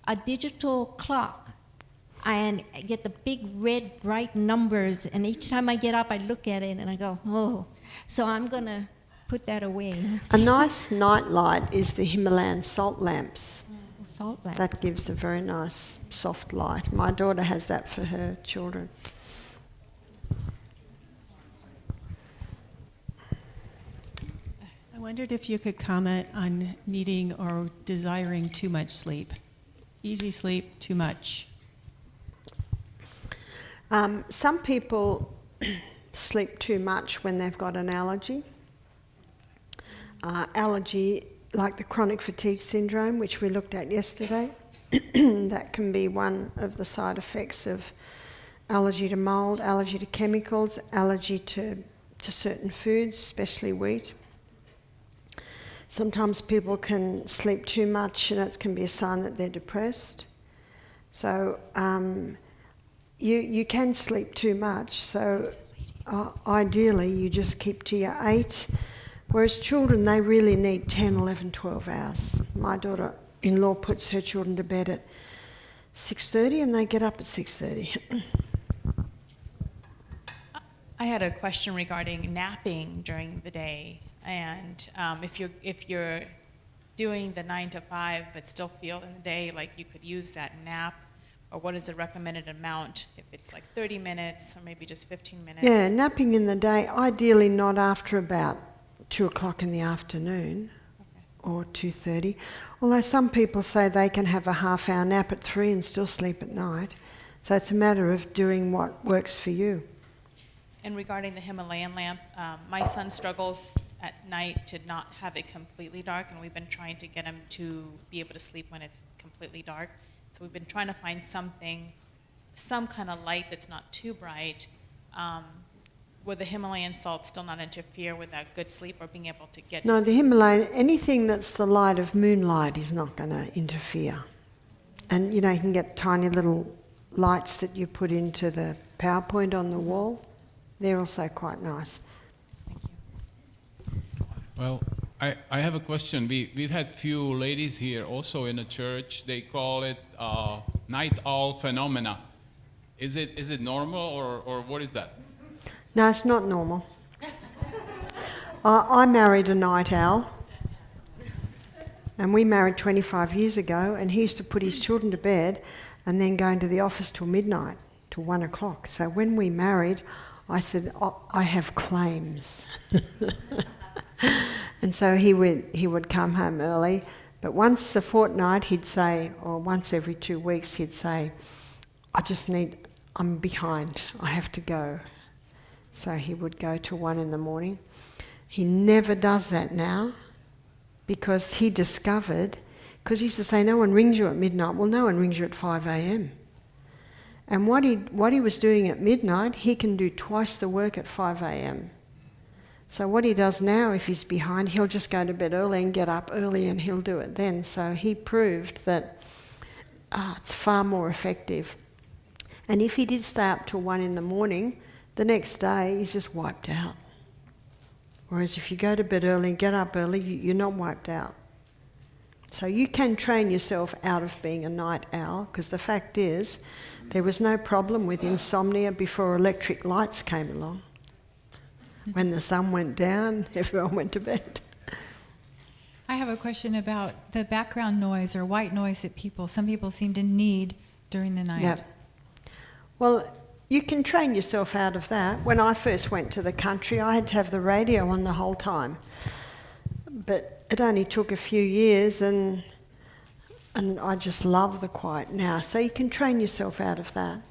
a digital clock, and I get the big red bright numbers. And each time I get up, I look at it and I go, oh. So I'm gonna put that away. A nice night light is the Himalayan salt lamps. Salt lamp. That gives a very nice soft light. My daughter has that for her children. I wondered if you could comment on needing or desiring too much sleep. Easy sleep, too much. Some people sleep too much when they've got an allergy. Allergy, like the chronic fatigue syndrome, which we looked at yesterday, that can be one of the side effects of allergy to mould, allergy to chemicals, allergy to certain foods, especially wheat. Sometimes people can sleep too much and it can be a sign that they're depressed. So you can sleep too much, so ideally you just keep to your 8. Whereas children, they really need 10, 11, 12 hours. My daughter-in-law puts her children to bed at 6:30 and they get up at 6:30. I had a question regarding napping during the day. And if you're doing the 9 to 5 but still feel in the day like you could use that nap, or what is the recommended amount, if it's like 30 minutes or maybe just 15 minutes? Yeah, napping in the day, ideally not after about 2 o'clock in the afternoon or 2:30. Although some people say they can have a half-hour nap at 3 and still sleep at night. So it's a matter of doing what works for you. And regarding the Himalayan lamp, my son struggles at night to not have it completely dark, and we've been trying to get him to be able to sleep when it's completely dark. So we've been trying to find some kind of light that's not too bright. Will the Himalayan salt still not interfere with that good sleep or being able to get to No, sleep? the Himalayan, anything that's the light of moonlight is not going to interfere. And you can get tiny little lights that you put into the PowerPoint on the wall. They're also quite nice. Well, I have a question. We've had few ladies here also in the church. They call it night owl phenomena. Is it normal or what is that? No, it's not normal. I married a night owl, and we married 25 years ago, and he used to put his children to bed and then go into the office till midnight, till 1 o'clock. So when we married, I said, I have claims. And so he would come home early, but once a fortnight he'd say, or once every 2 weeks he'd say, I'm behind, I have to go. So he would go till 1 in the morning. He never does that now because he discovered, because he used to say, no one rings you at midnight. Well, no one rings you at 5 a.m. And what he was doing at midnight, he can do twice the work at 5 a.m. So what he does now, if he's behind, he'll just go to bed early and get up early and he'll do it then. So he proved that it's far more effective. And if he did stay up till 1 in the morning, the next day he's just wiped out. Whereas if you go to bed early and get up early, you're not wiped out. So you can train yourself out of being a night owl, because the fact is, there was no problem with insomnia before electric lights came along. When the sun went down, everyone went to bed. I have a question about the background noise or white noise that some people seem to need during the night. Yep. Well, you can train yourself out of that. When I first went to the country, I had to have the radio on the whole time. But it only took a few years, and I just love the quiet now. So you can train yourself out of that.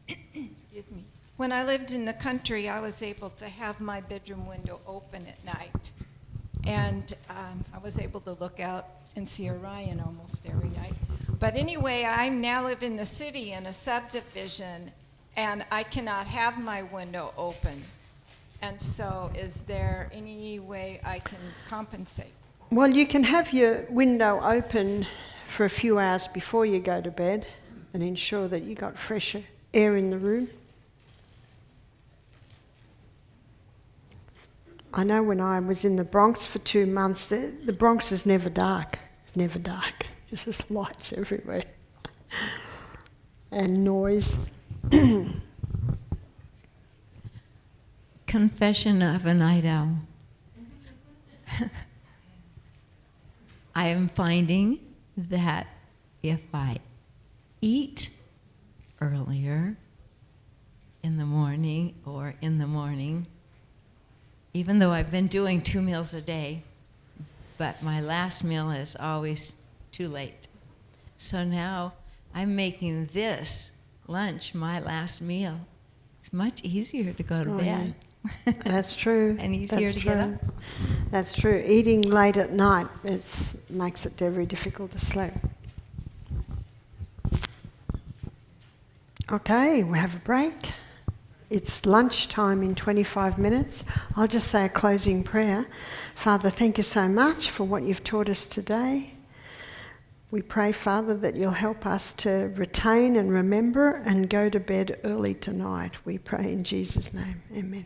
Excuse me. When I lived in the country, I was able to have my bedroom window open at night. And I was able to look out and see Orion almost every night. But anyway, I now live in the city in a subdivision, and I cannot have my window open. And so is there any way I can compensate? Well, you can have your window open for a few hours before you go to bed and ensure that you got fresh air in the room. I know when I was in the Bronx for 2 months, the Bronx is never dark. It's never dark. There's just lights everywhere. And noise. Confession of a night owl. I am finding that if I eat earlier in the morning, even though I've been doing 2 meals a day, but my last meal is always too late. So now I'm making this lunch my last meal. It's much easier to go to bed. Yeah. That's true. And easier to get up. That's true. Eating late at night, makes it very difficult to sleep. Okay, we have a break. It's lunchtime in 25 minutes. I'll just say a closing prayer. Father, thank you so much for what you've taught us today. We pray, Father, that you'll help us to retain and remember and go to bed early tonight. We pray in Jesus' name. Amen.